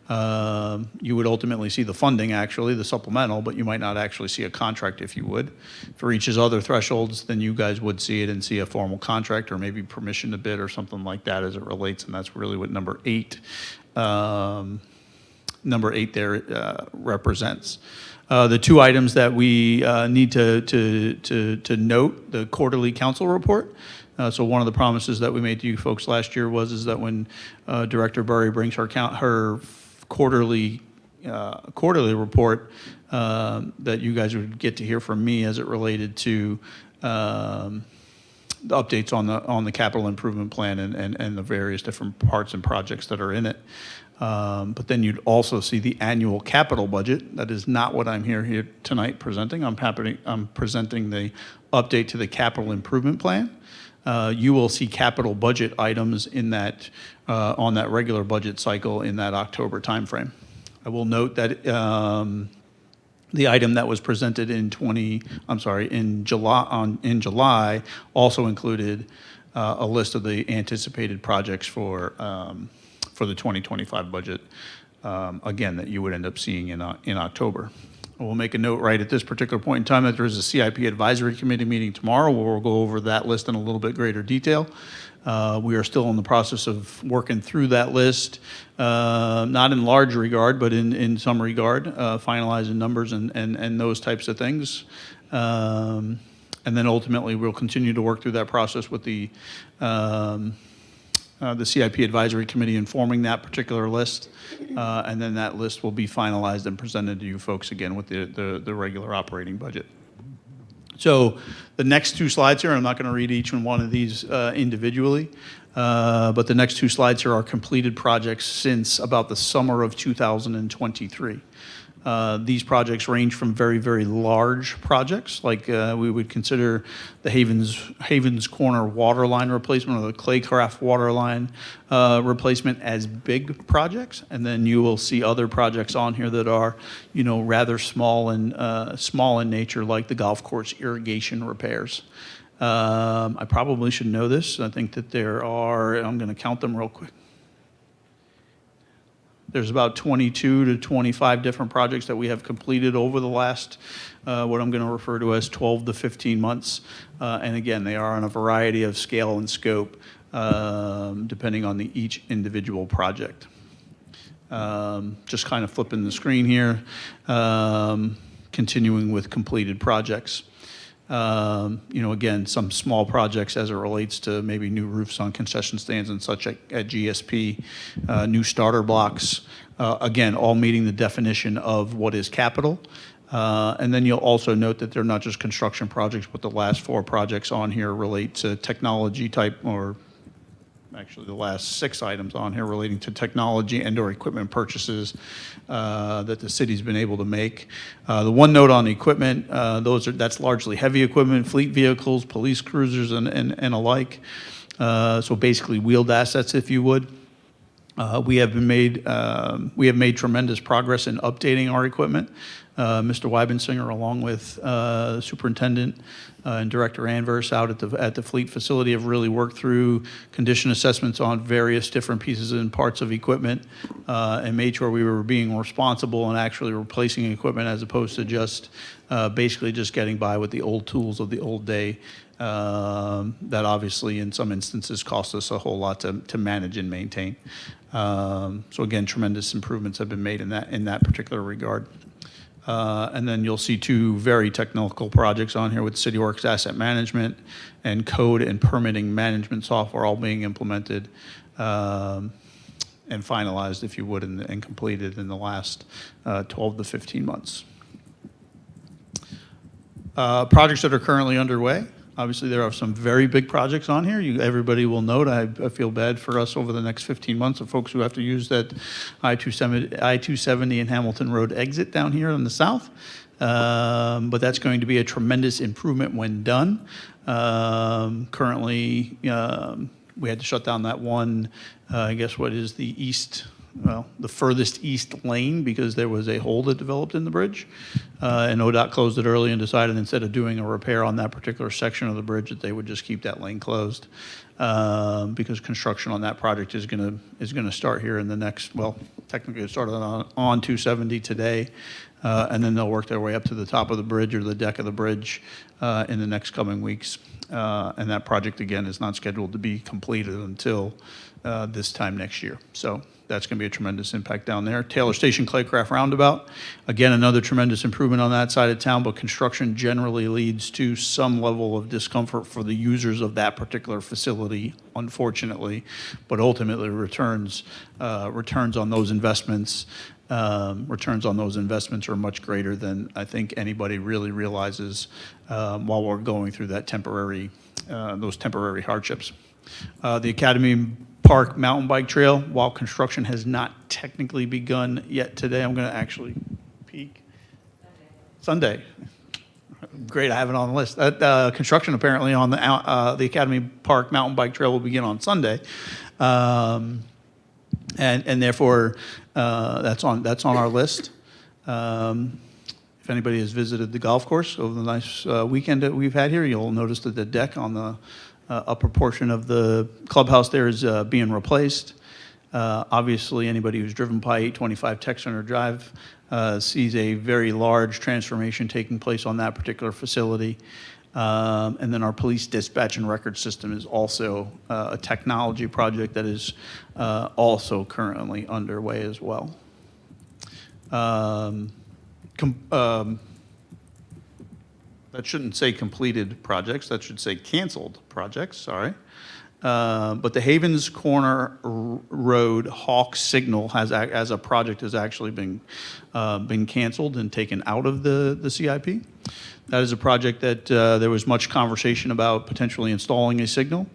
You would ultimately see the funding, actually, the supplemental, but you might not actually see a contract if you would. If it reaches other thresholds, then you guys would see it and see a formal contract or maybe permission to bid or something like that as it relates, and that's really what number 8 there represents. The 2 items that we need to note, the quarterly council report. So one of the promises that we made to you folks last year is that when Director Burry brings her quarterly report, that you guys would get to hear from me as it related to the updates on the capital improvement plan and the various different parts and projects that are in it. But then you'd also see the annual capital budget. That is not what I'm here tonight presenting. I'm presenting the update to the capital improvement plan. You will see capital budget items in that on that regular budget cycle in that October timeframe. I will note that the item that was presented in July also included a list of the anticipated projects for the 2025 budget, again, that you would end up seeing in October. We'll make a note right at this particular point in time that there is a CIP Advisory Committee meeting tomorrow where we'll go over that list in a little bit greater detail. We are still in the process of working through that list, not in large regard, but in some regard, finalizing numbers and those types of things. And then ultimately, we'll continue to work through that process with the CIP Advisory Committee informing that particular list. And then that list will be finalized and presented to you folks again with the regular operating budget. So the next two slides here, I'm not going to read each one of these individually, but the next two slides here are completed projects since about the summer of 2023. These projects range from very, very large projects, like we would consider the Havens Corner water line replacement or the Claycraft water line replacement as big projects. And then you will see other projects on here that are, rather small in nature, like the golf course irrigation repairs. I probably should know this. I think that there are, I'm going to count them real quick. There's about 22 to 25 different projects that we have completed over the last, what I'm going to refer to as 12 to 15 months. And again, they are on a variety of scale and scope, depending on each individual project. Just kind of flipping the screen here, continuing with completed projects. Again, some small projects as it relates to maybe new roofs on concession stands and such at GSP, new starter blocks, again, all meeting the definition of what is capital. And then you'll also note that they're not just construction projects, but the last 4 projects on here relate to technology type, or actually the last 6 items on here relating to technology and or equipment purchases that the city's been able to make. The one note on equipment, that's largely heavy equipment, fleet vehicles, police cruisers and alike. So basically wheeled assets, if you would. We have made tremendous progress in updating our equipment. Mr. Weibensinger, along with Superintendent and Director Anvers out at the fleet facility, have really worked through condition assessments on various different pieces and parts of equipment and made sure we were being responsible and actually replacing equipment as opposed to just basically just getting by with the old tools of the old day that obviously in some instances cost us a whole lot to manage and maintain. So again, tremendous improvements have been made in that particular regard. And then you'll see 2 very technical projects on here with CityWorks Asset Management and code and permitting management software all being implemented and finalized, if you would, and completed in the last 12 to 15 months. Projects that are currently underway. Obviously, there are some very big projects on here. Everybody will note, I feel bad for us over the next 15 months of folks who have to use that I-270 and Hamilton Road exit down here in the south. But that's going to be a tremendous improvement when done. Currently, we had to shut down that one, I guess what is the the furthest east lane because there was a hole that developed in the bridge. And ODOT closed it early and decided instead of doing a repair on that particular section of the bridge that they would just keep that lane closed because construction on that project is going to start here in the next, technically it started on 270 today. And then they'll work their way up to the top of the bridge or the deck of the bridge in the next coming weeks. And that project, again, is not scheduled to be completed until this time next year. So that's going to be a tremendous impact down there. Taylor Station Claycraft Roundabout, again, another tremendous improvement on that side of town, but construction generally leads to some level of discomfort for the users of that particular facility, unfortunately, but ultimately returns on those investments. Returns on those investments are much greater than I think anybody really realizes while we're going through that those temporary hardships. The Academy Park Mountain Bike Trail, while construction has not technically begun yet today, I'm going to actually peek. Sunday. Great, I have it on the list. Construction apparently on the Academy Park Mountain Bike Trail will begin on Sunday. And therefore, that's on our list. If If anybody has visited the golf course over the nice weekend that we've had here, you'll notice that the deck on the upper portion of the clubhouse there is being replaced. Obviously, anybody who's driven by 825 Tech Center Drive sees a very large transformation taking place on that particular facility. And then our police dispatch and record system is also a technology project that is also currently underway as well. That shouldn't say completed projects, that should say canceled projects, sorry. But the Havens Corner Road Hawk Signal as a project has actually been canceled and taken out of the CIP. That is a project that there was much conversation about potentially installing a signal.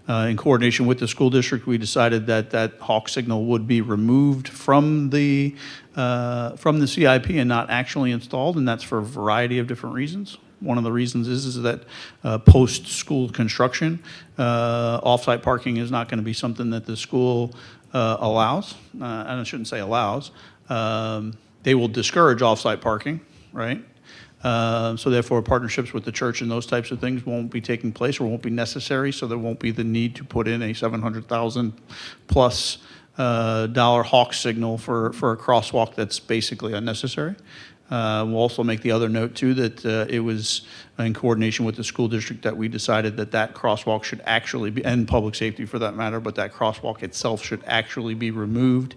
In coordination with the school district, we decided that Hawk Signal would be removed from the CIP and not actually installed, and that's for a variety of different reasons. One of the reasons is that post-school construction, off-site parking is not going to be something that the school allows, and I shouldn't say allows. They will discourage off-site parking, right? So therefore, partnerships with the church and those types of things won't be taking place or won't be necessary, so there won't be the need to put in a $700,000 plus dollar Hawk signal for a crosswalk that's basically unnecessary. We'll also make the other note, too, that it was in coordination with the school district that we decided that crosswalk should actually be, and public safety for that matter, but that crosswalk itself should actually be removed.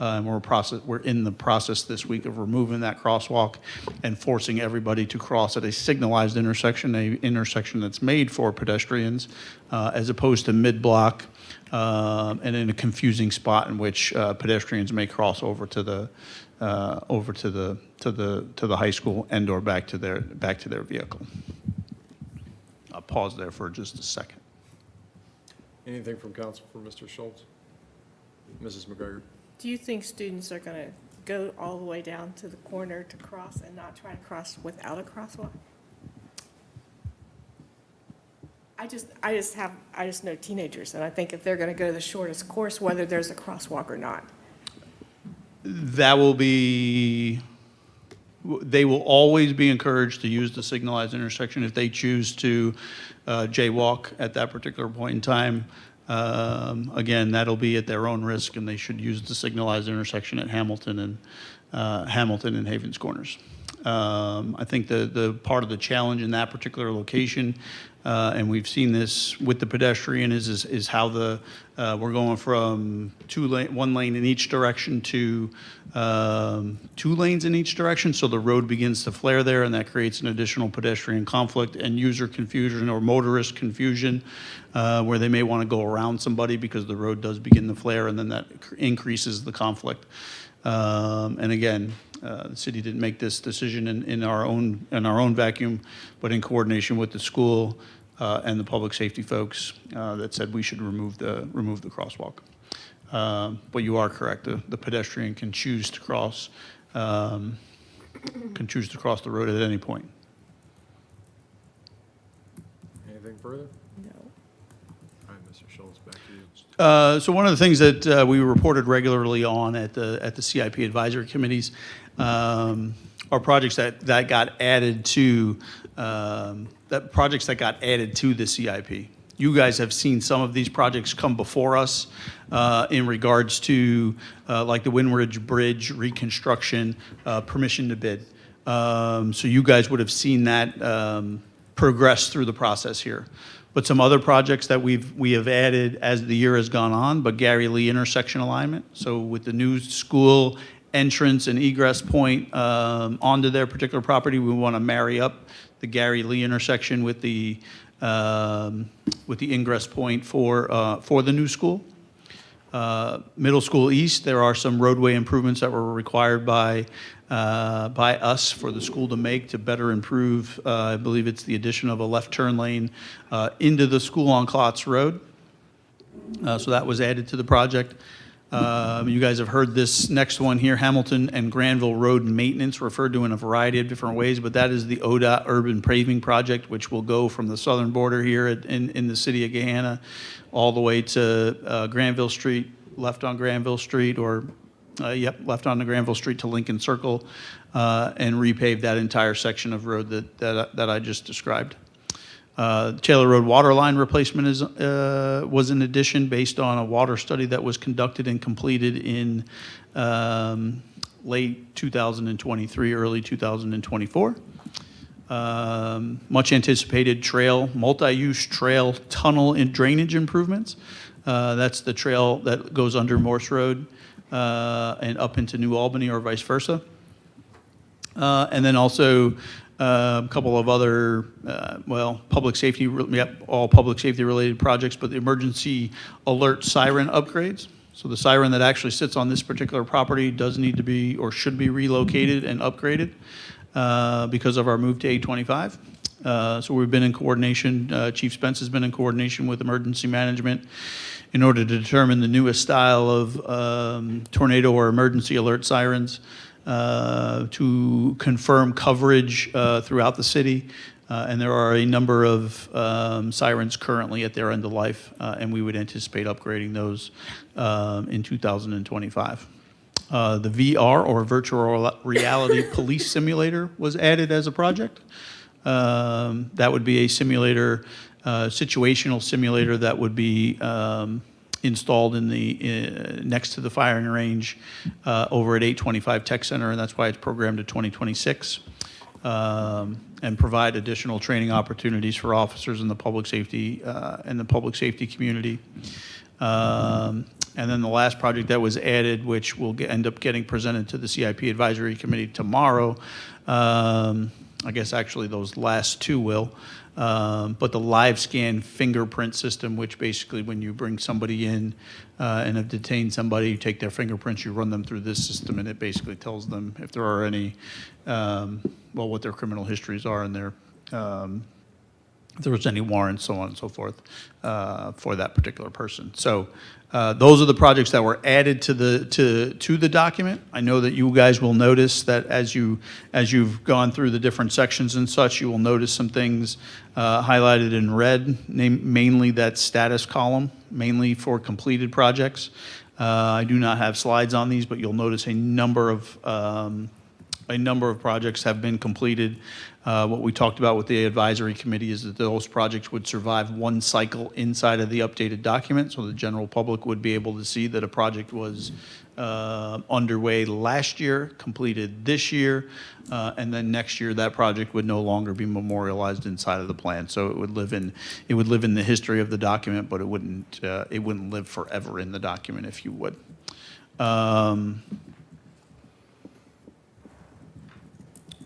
We're in the process this week of removing that crosswalk and forcing everybody to cross at a signalized intersection, an intersection that's made for pedestrians, as opposed to mid-block and in a confusing spot in which pedestrians may cross over to the high school and or back to their vehicle. I'll pause there for just a second. Anything from council for Mr. Schultz? Mrs. McGregor? Do you think students are going to go all the way down to the corner to cross and not try to cross without a crosswalk? I just know teenagers, and I think if they're going to go the shortest course, whether there's a crosswalk or not. They will always be encouraged to use the signalized intersection if they choose to jaywalk at that particular point in time. Again, that'll be at their own risk, and they should use the signalized intersection at Hamilton and Havens Corners. I think the part of the challenge in that particular location, and we've seen this with the pedestrian, is how we're going from one lane in each direction to 2 lanes in each direction. So the road begins to flare there, and that creates an additional pedestrian conflict and user confusion or motorist confusion, where they may want to go around somebody because the road does begin to flare, and then that increases the conflict. And again, the city didn't make this decision in our own vacuum, but in coordination with the school and the public safety folks that said we should remove the crosswalk. But you are correct. The pedestrian can choose to cross the road at any point. Anything further? No. All right, Mr. Schultz, back to you. So one of the things that we reported regularly on at the CIP advisory committees are projects that got added to the CIP. You guys have seen some of these projects come before us in regards to like the Windridge Bridge reconstruction, permission to bid. So you guys would have seen that progress through the process here. But some other projects that we have added as the year has gone on, but Gary Lee intersection alignment. So with the new school entrance and egress point onto their particular property, we want to marry up the Gary Lee intersection with the ingress point for the new school. Middle School East, there are some roadway improvements that were required by us for the school to make to better improve. I believe it's the addition of a left turn lane into the school on Klotz Road. So that was added to the project. You guys have heard this next one here, Hamilton and Granville Road maintenance, referred to in a variety of different ways, but that is the ODOT urban paving project, which will go from the southern border here in the city of Gahanna all the way to Granville Street, left on Granville Street, or left on the Granville Street to Lincoln Circle, and repaved that entire section of road that I just described. Taylor Road water line replacement was an addition based on a water study that was conducted and completed in late 2023, early 2024. Much anticipated multi-use trail tunnel and drainage improvements. That's the trail that goes under Morse Road and up into New Albany or vice versa. And then also a couple of other, public safety, all public safety related projects, but the emergency alert siren upgrades. So the siren that actually sits on this particular property does need to be or should be relocated and upgraded because of our move to 825. So we've been in coordination, Chief Spence has been in coordination with emergency management in order to determine the newest style of tornado or emergency alert sirens to confirm coverage throughout the city. And there are a number of sirens currently at their end of life, and we would anticipate upgrading those in 2025. The VR, or virtual reality police simulator, was added as a project. That would be a simulator, situational simulator that would be installed in the next to the firing range over at 825 Tech Center, and that's why it's programmed to 2026, and provide additional training opportunities for officers in the public safety community. And then the last project that was added, which will end up getting presented to the CIP Advisory Committee tomorrow, I guess actually those last two will, but the live scan fingerprint system, which basically when you bring somebody in and have detained somebody, you take their fingerprints, you run them through this system, and it basically tells them if there are any, what their criminal histories are and their, if there was any warrants, so on and so forth, for that particular person. So those are the projects that were added to the document. I know that you guys will notice that as you've gone through the different sections and such, you will notice some things highlighted in red, mainly that status column, mainly for completed projects. I do not have slides on these, but you'll notice a number of projects have been completed. What we talked about with the advisory committee is that those projects would survive one cycle inside of the updated document, so the general public would be able to see that a project was underway last year, completed this year, and then next year that project would no longer be memorialized inside of the plan. So it would live in the history of the document, but it wouldn't live forever in the document, if you would.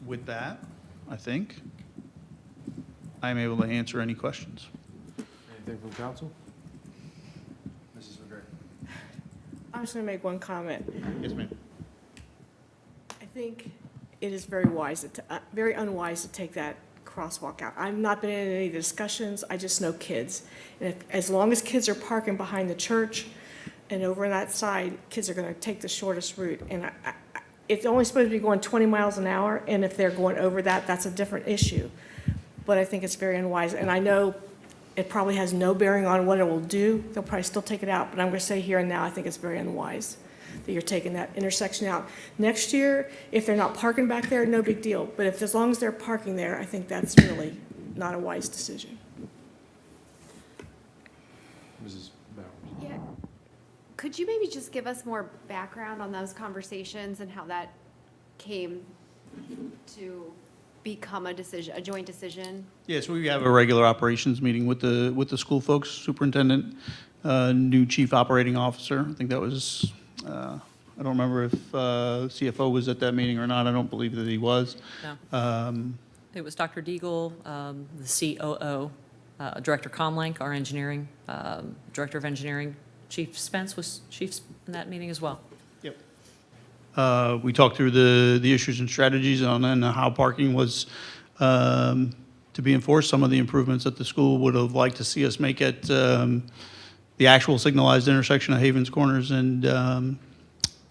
With that, I think I'm able to answer any questions. Anything from council? Mrs. McGray. I'm just going to make one comment. Yes, ma'am. I think it is very very unwise to take that crosswalk out. I've not been in any discussions. I just know kids. And as long as kids are parking behind the church and over on that side, kids are going to take the shortest route. And it's only supposed to be going 20 miles an hour, and if they're going over that, that's a different issue. But I think it's very unwise, and I know it probably has no bearing on what it will do. They'll probably still take it out, but I'm going to say here and now, I think it's very unwise that you're taking that intersection out. Next year, if they're not parking back there, no big deal. But as long as they're parking there, I think that's really not a wise decision. Mrs. Bowers. Yeah. Could you maybe just give us more background on those conversations and how that came to become a joint decision? Yes, we have a regular operations meeting with the school folks, superintendent, new chief operating officer. I think that was, I don't remember if CFO was at that meeting or not. I don't believe that he was. No. It was Dr. Deagle, the COO, Director Comlank, our engineering, Director of Engineering. Chief Spence was chief in that meeting as well. Yep. We talked through the issues and strategies on how parking was to be enforced, some of the improvements that the school would have liked to see us make at the actual signalized intersection of Havens Corners and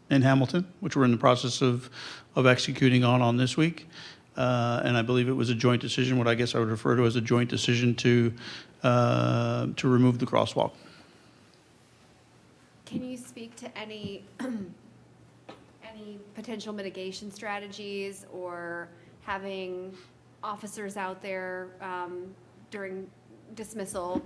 Hamilton, which we're in the process of executing on this week. And I believe it was a joint decision, what I guess I would refer to as a joint decision to remove the crosswalk. Can you speak to any any potential mitigation strategies or having officers out there during dismissal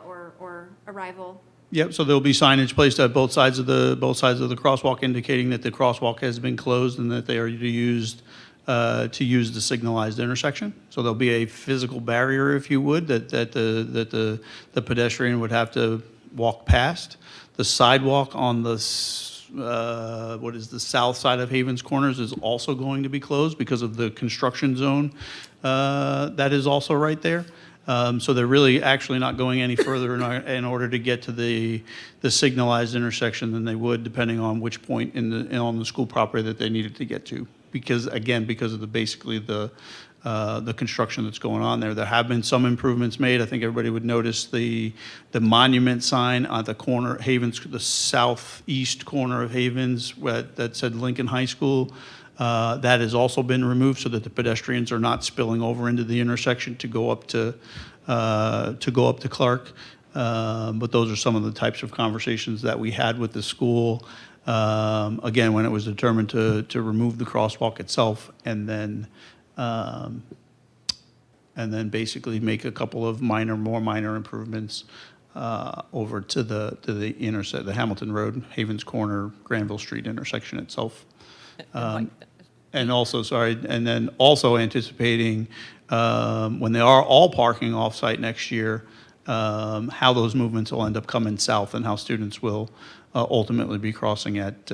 or arrival? Yep, so there'll be signage placed at both sides of the crosswalk indicating that the crosswalk has been closed and that they are used to use the signalized intersection. So there'll be a physical barrier, if you would, that the pedestrian would have to walk past. The sidewalk on the south side of Havens Corners is also going to be closed because of the construction zone that is also right there. So they're really actually not going any further in order to get to the signalized intersection than they would, depending on which point on the school property that they needed to get to. Because of basically the construction that's going on there. There have been some improvements made. I think everybody would notice the monument sign on the corner, Havens, the southeast corner of Havens, that said Lincoln High School. That has also been removed so that the pedestrians are not spilling over into the intersection to go up to Clark. But those are some of the types of conversations that we had with the school. Again, when it was determined to remove the crosswalk itself, and then basically make a couple of more minor improvements over to the Hamilton Road, Havens Corner, Granville Street intersection itself. And then also anticipating when they are all parking off-site next year, how those movements will end up coming south and how students will ultimately be crossing at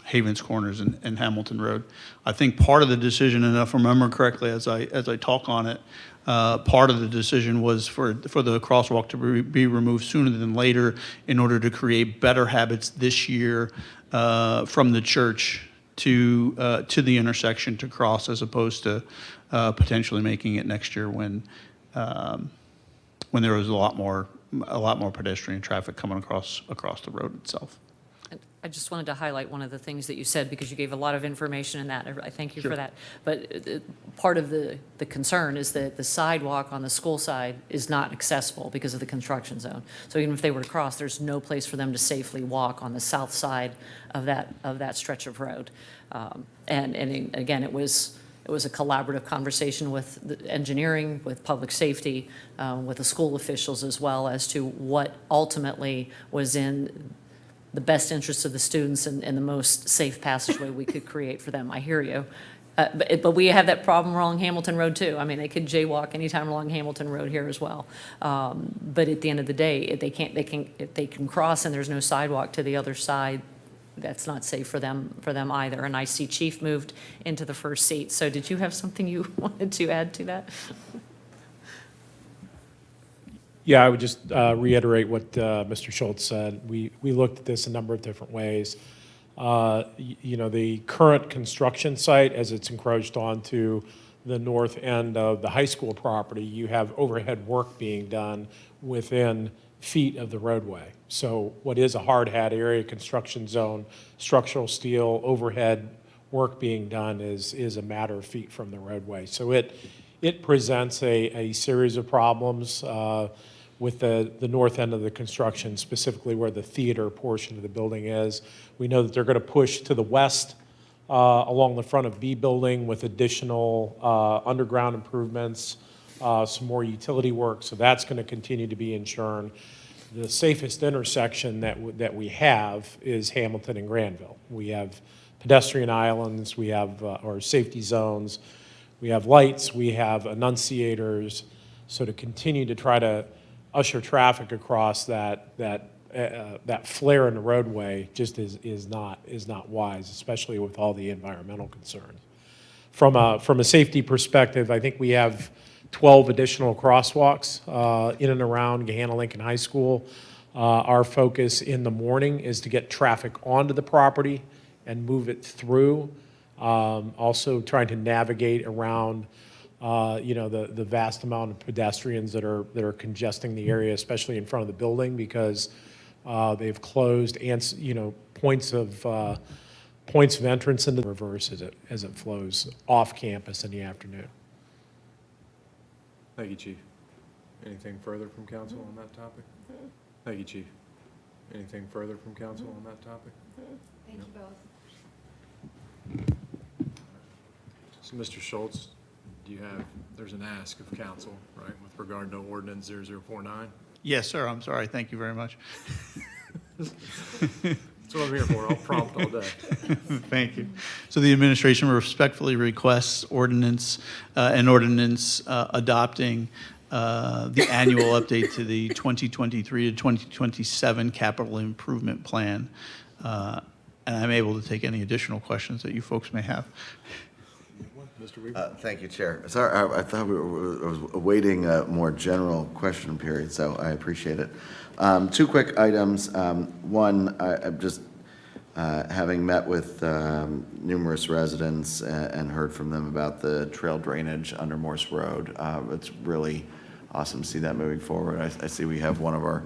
Havens Corners and Hamilton Road. I think part of the decision, and if I remember correctly as I talk on it, part of the decision was for the crosswalk to be removed sooner than later in order to create better habits this year from the church to the intersection to cross, as opposed to potentially making it next year when there was a lot more pedestrian traffic coming across the road itself. I just wanted to highlight one of the things that you said, because you gave a lot of information in that. I thank you for that. But part of the concern is that the sidewalk on the school side is not accessible because of the construction zone. So even if they were to cross, there's no place for them to safely walk on the south side of that stretch of road. And again, it was a collaborative conversation with the engineering, with public safety, with the school officials as well, as to what ultimately was in the best interests of the students and the most safe passageway we could create for them. I hear you. But we have that problem along Hamilton Road too. I mean, they could jaywalk anytime along Hamilton Road here as well. But at the end of the day, if they can cross and there's no sidewalk to the other side, that's not safe for them either. And I see Chief moved into the first seat. So did you have something you wanted to add to that? Yeah, I would just reiterate what Mr. Schultz said. We looked at this a number of different ways. The current construction site, as it's encroached onto the north end of the high school property, you have overhead work being done within feet of the roadway. So what is a hard hat area, construction zone, structural steel, overhead work being done is a matter of feet from the roadway. So it presents a series of problems with the north end of the construction, specifically where the theater portion of the building is. We know that they're going to push to the west along the front of B building with additional underground improvements, some more utility work, so that's going to continue to be ensured. The safest intersection that we have is Hamilton and Granville. We have pedestrian islands, we have or safety zones, we have lights, we have annunciators. So to continue to try to usher traffic across that flare in the roadway just is not wise, especially with all the environmental concerns. From a safety perspective, I think we have 12 additional crosswalks in and around Gahanna Lincoln High School. Our focus in the morning is to get traffic onto the property and move it through. Also trying to navigate around the vast amount of pedestrians that are congesting the area, especially in front of the building, because they've closed points of entrance into the reverse as it flows off campus in the afternoon. Thank you, Chief. Anything further from council on that topic? Thank you, Chief. Anything further from council on that topic? Thank you both. So, Mr. Schultz, there's an ask of council, right, with regard to ordinance 0049? Yes, sir, I'm sorry, thank you very much. That's what I'm here for, I'll prompt all day. Thank you. So the administration respectfully requests an ordinance adopting the annual update to the 2023 to 2027 capital improvement plan. And I'm able to take any additional questions that you folks may have. Mr. Weaver? Thank you, Chair. Sorry, I thought I was awaiting a more general question period, so I appreciate it. Two quick items. One, I'm just having met with numerous residents and heard from them about the trail drainage under Morse Road. It's really awesome to see that moving forward. I see we have one of our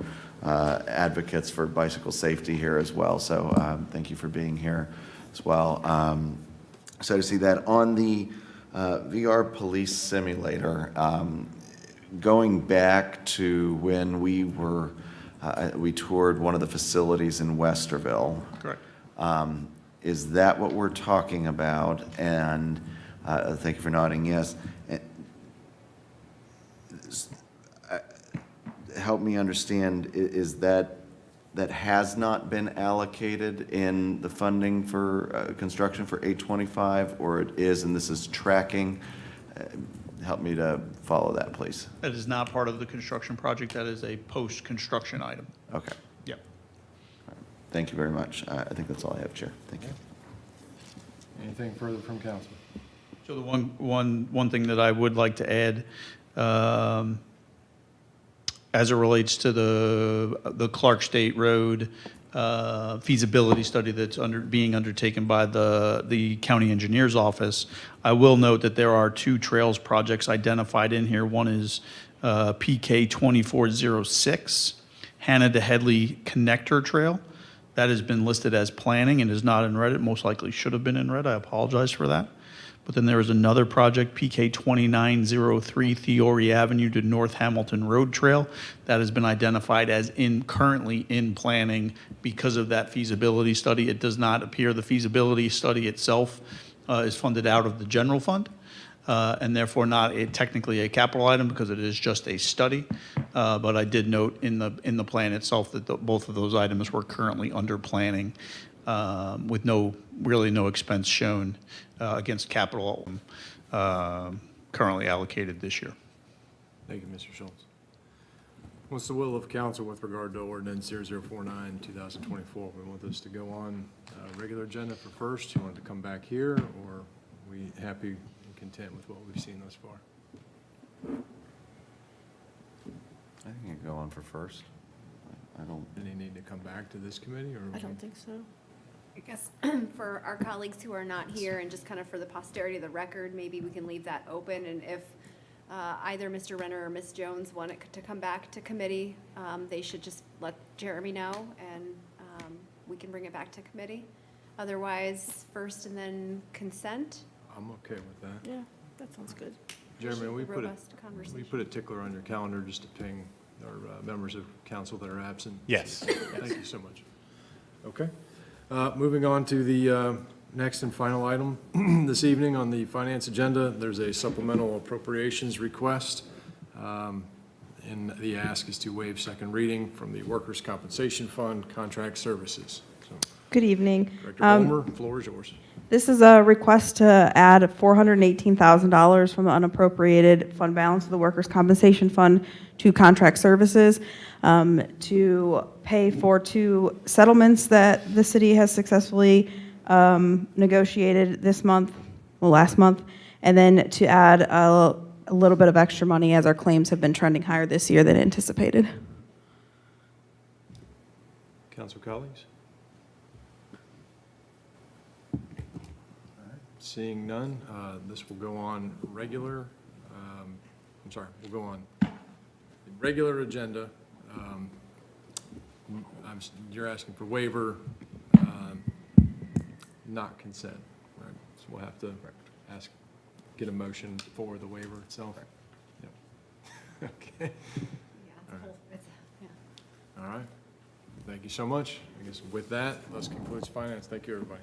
advocates for bicycle safety here as well, so thank you for being here as well. So to see that on the VR police simulator, going back to when we toured one of the facilities in Westerville. Correct. Is that what we're talking about? And thank you for nodding yes. Help me understand, is that has not been allocated in the funding for construction for 825, or it is, and this is tracking? Help me to follow that, please. That is not part of the construction project. That is a post-construction item. Okay. Yep. Thank you very much. I think that's all I have, Chair. Thank you. Anything further from council? So the one thing that I would like to add, as it relates to the Clark State Road feasibility study that's being undertaken by the county engineer's office, I will note that there are two trails projects identified in here. One is PK 2406, Hannah to Headley Connector Trail. That has been listed as planning and is not in red. It most likely should have been in red. I apologize for that. But then there is another project, PK 2903, Theory Avenue to North Hamilton Road Trail. That has been identified as currently in planning because of that feasibility study. It does not appear the feasibility study itself is funded out of the general fund, and therefore not technically a capital item because it is just a study. But I did note in the plan itself that both of those items were currently under planning with really no expense shown against capital currently allocated this year. Thank you, Mr. Schultz. What's the will of council with regard to ordinance 0049, 2024? We want this to go on regular agenda for first. You want it to come back here, or are we happy and content with what we've seen thus far? I think it can go on for first. I don't. Any need to come back to this committee, or? I don't think so. I guess for our colleagues who are not here and just kind of for the posterity of the record, maybe we can leave that open. And if either Mr. Renner or Ms. Jones want it to come back to committee, they should just let Jeremy know and we can bring it back to committee. Otherwise, first and then consent. I'm okay with that. Yeah, that sounds good. Jeremy, we Robust conversation. put a tickler on your calendar just to ping our members of council that are absent. Yes. Thank you so much. Okay. Moving on to the next and final item this evening on the finance agenda, there's a supplemental appropriations request. And the ask is to waive second reading from the Workers' Compensation Fund Contract Services. So, Good evening. Director Bulmer, the floor is yours. This is a request to add $418,000 from the unappropriated fund balance of the Workers' Compensation Fund to contract services to pay for two settlements that the city has successfully negotiated this month, well, last month, and then to add a little bit of extra money as our claims have been trending higher this year than anticipated. Council colleagues? Seeing none, this will go on regular, we'll go on the regular agenda. You're asking for waiver, not consent, right? So we'll have to get a motion for the waiver itself. Yep. Okay. All right. Thank you so much. I guess with that, this concludes finance. Thank you, everybody.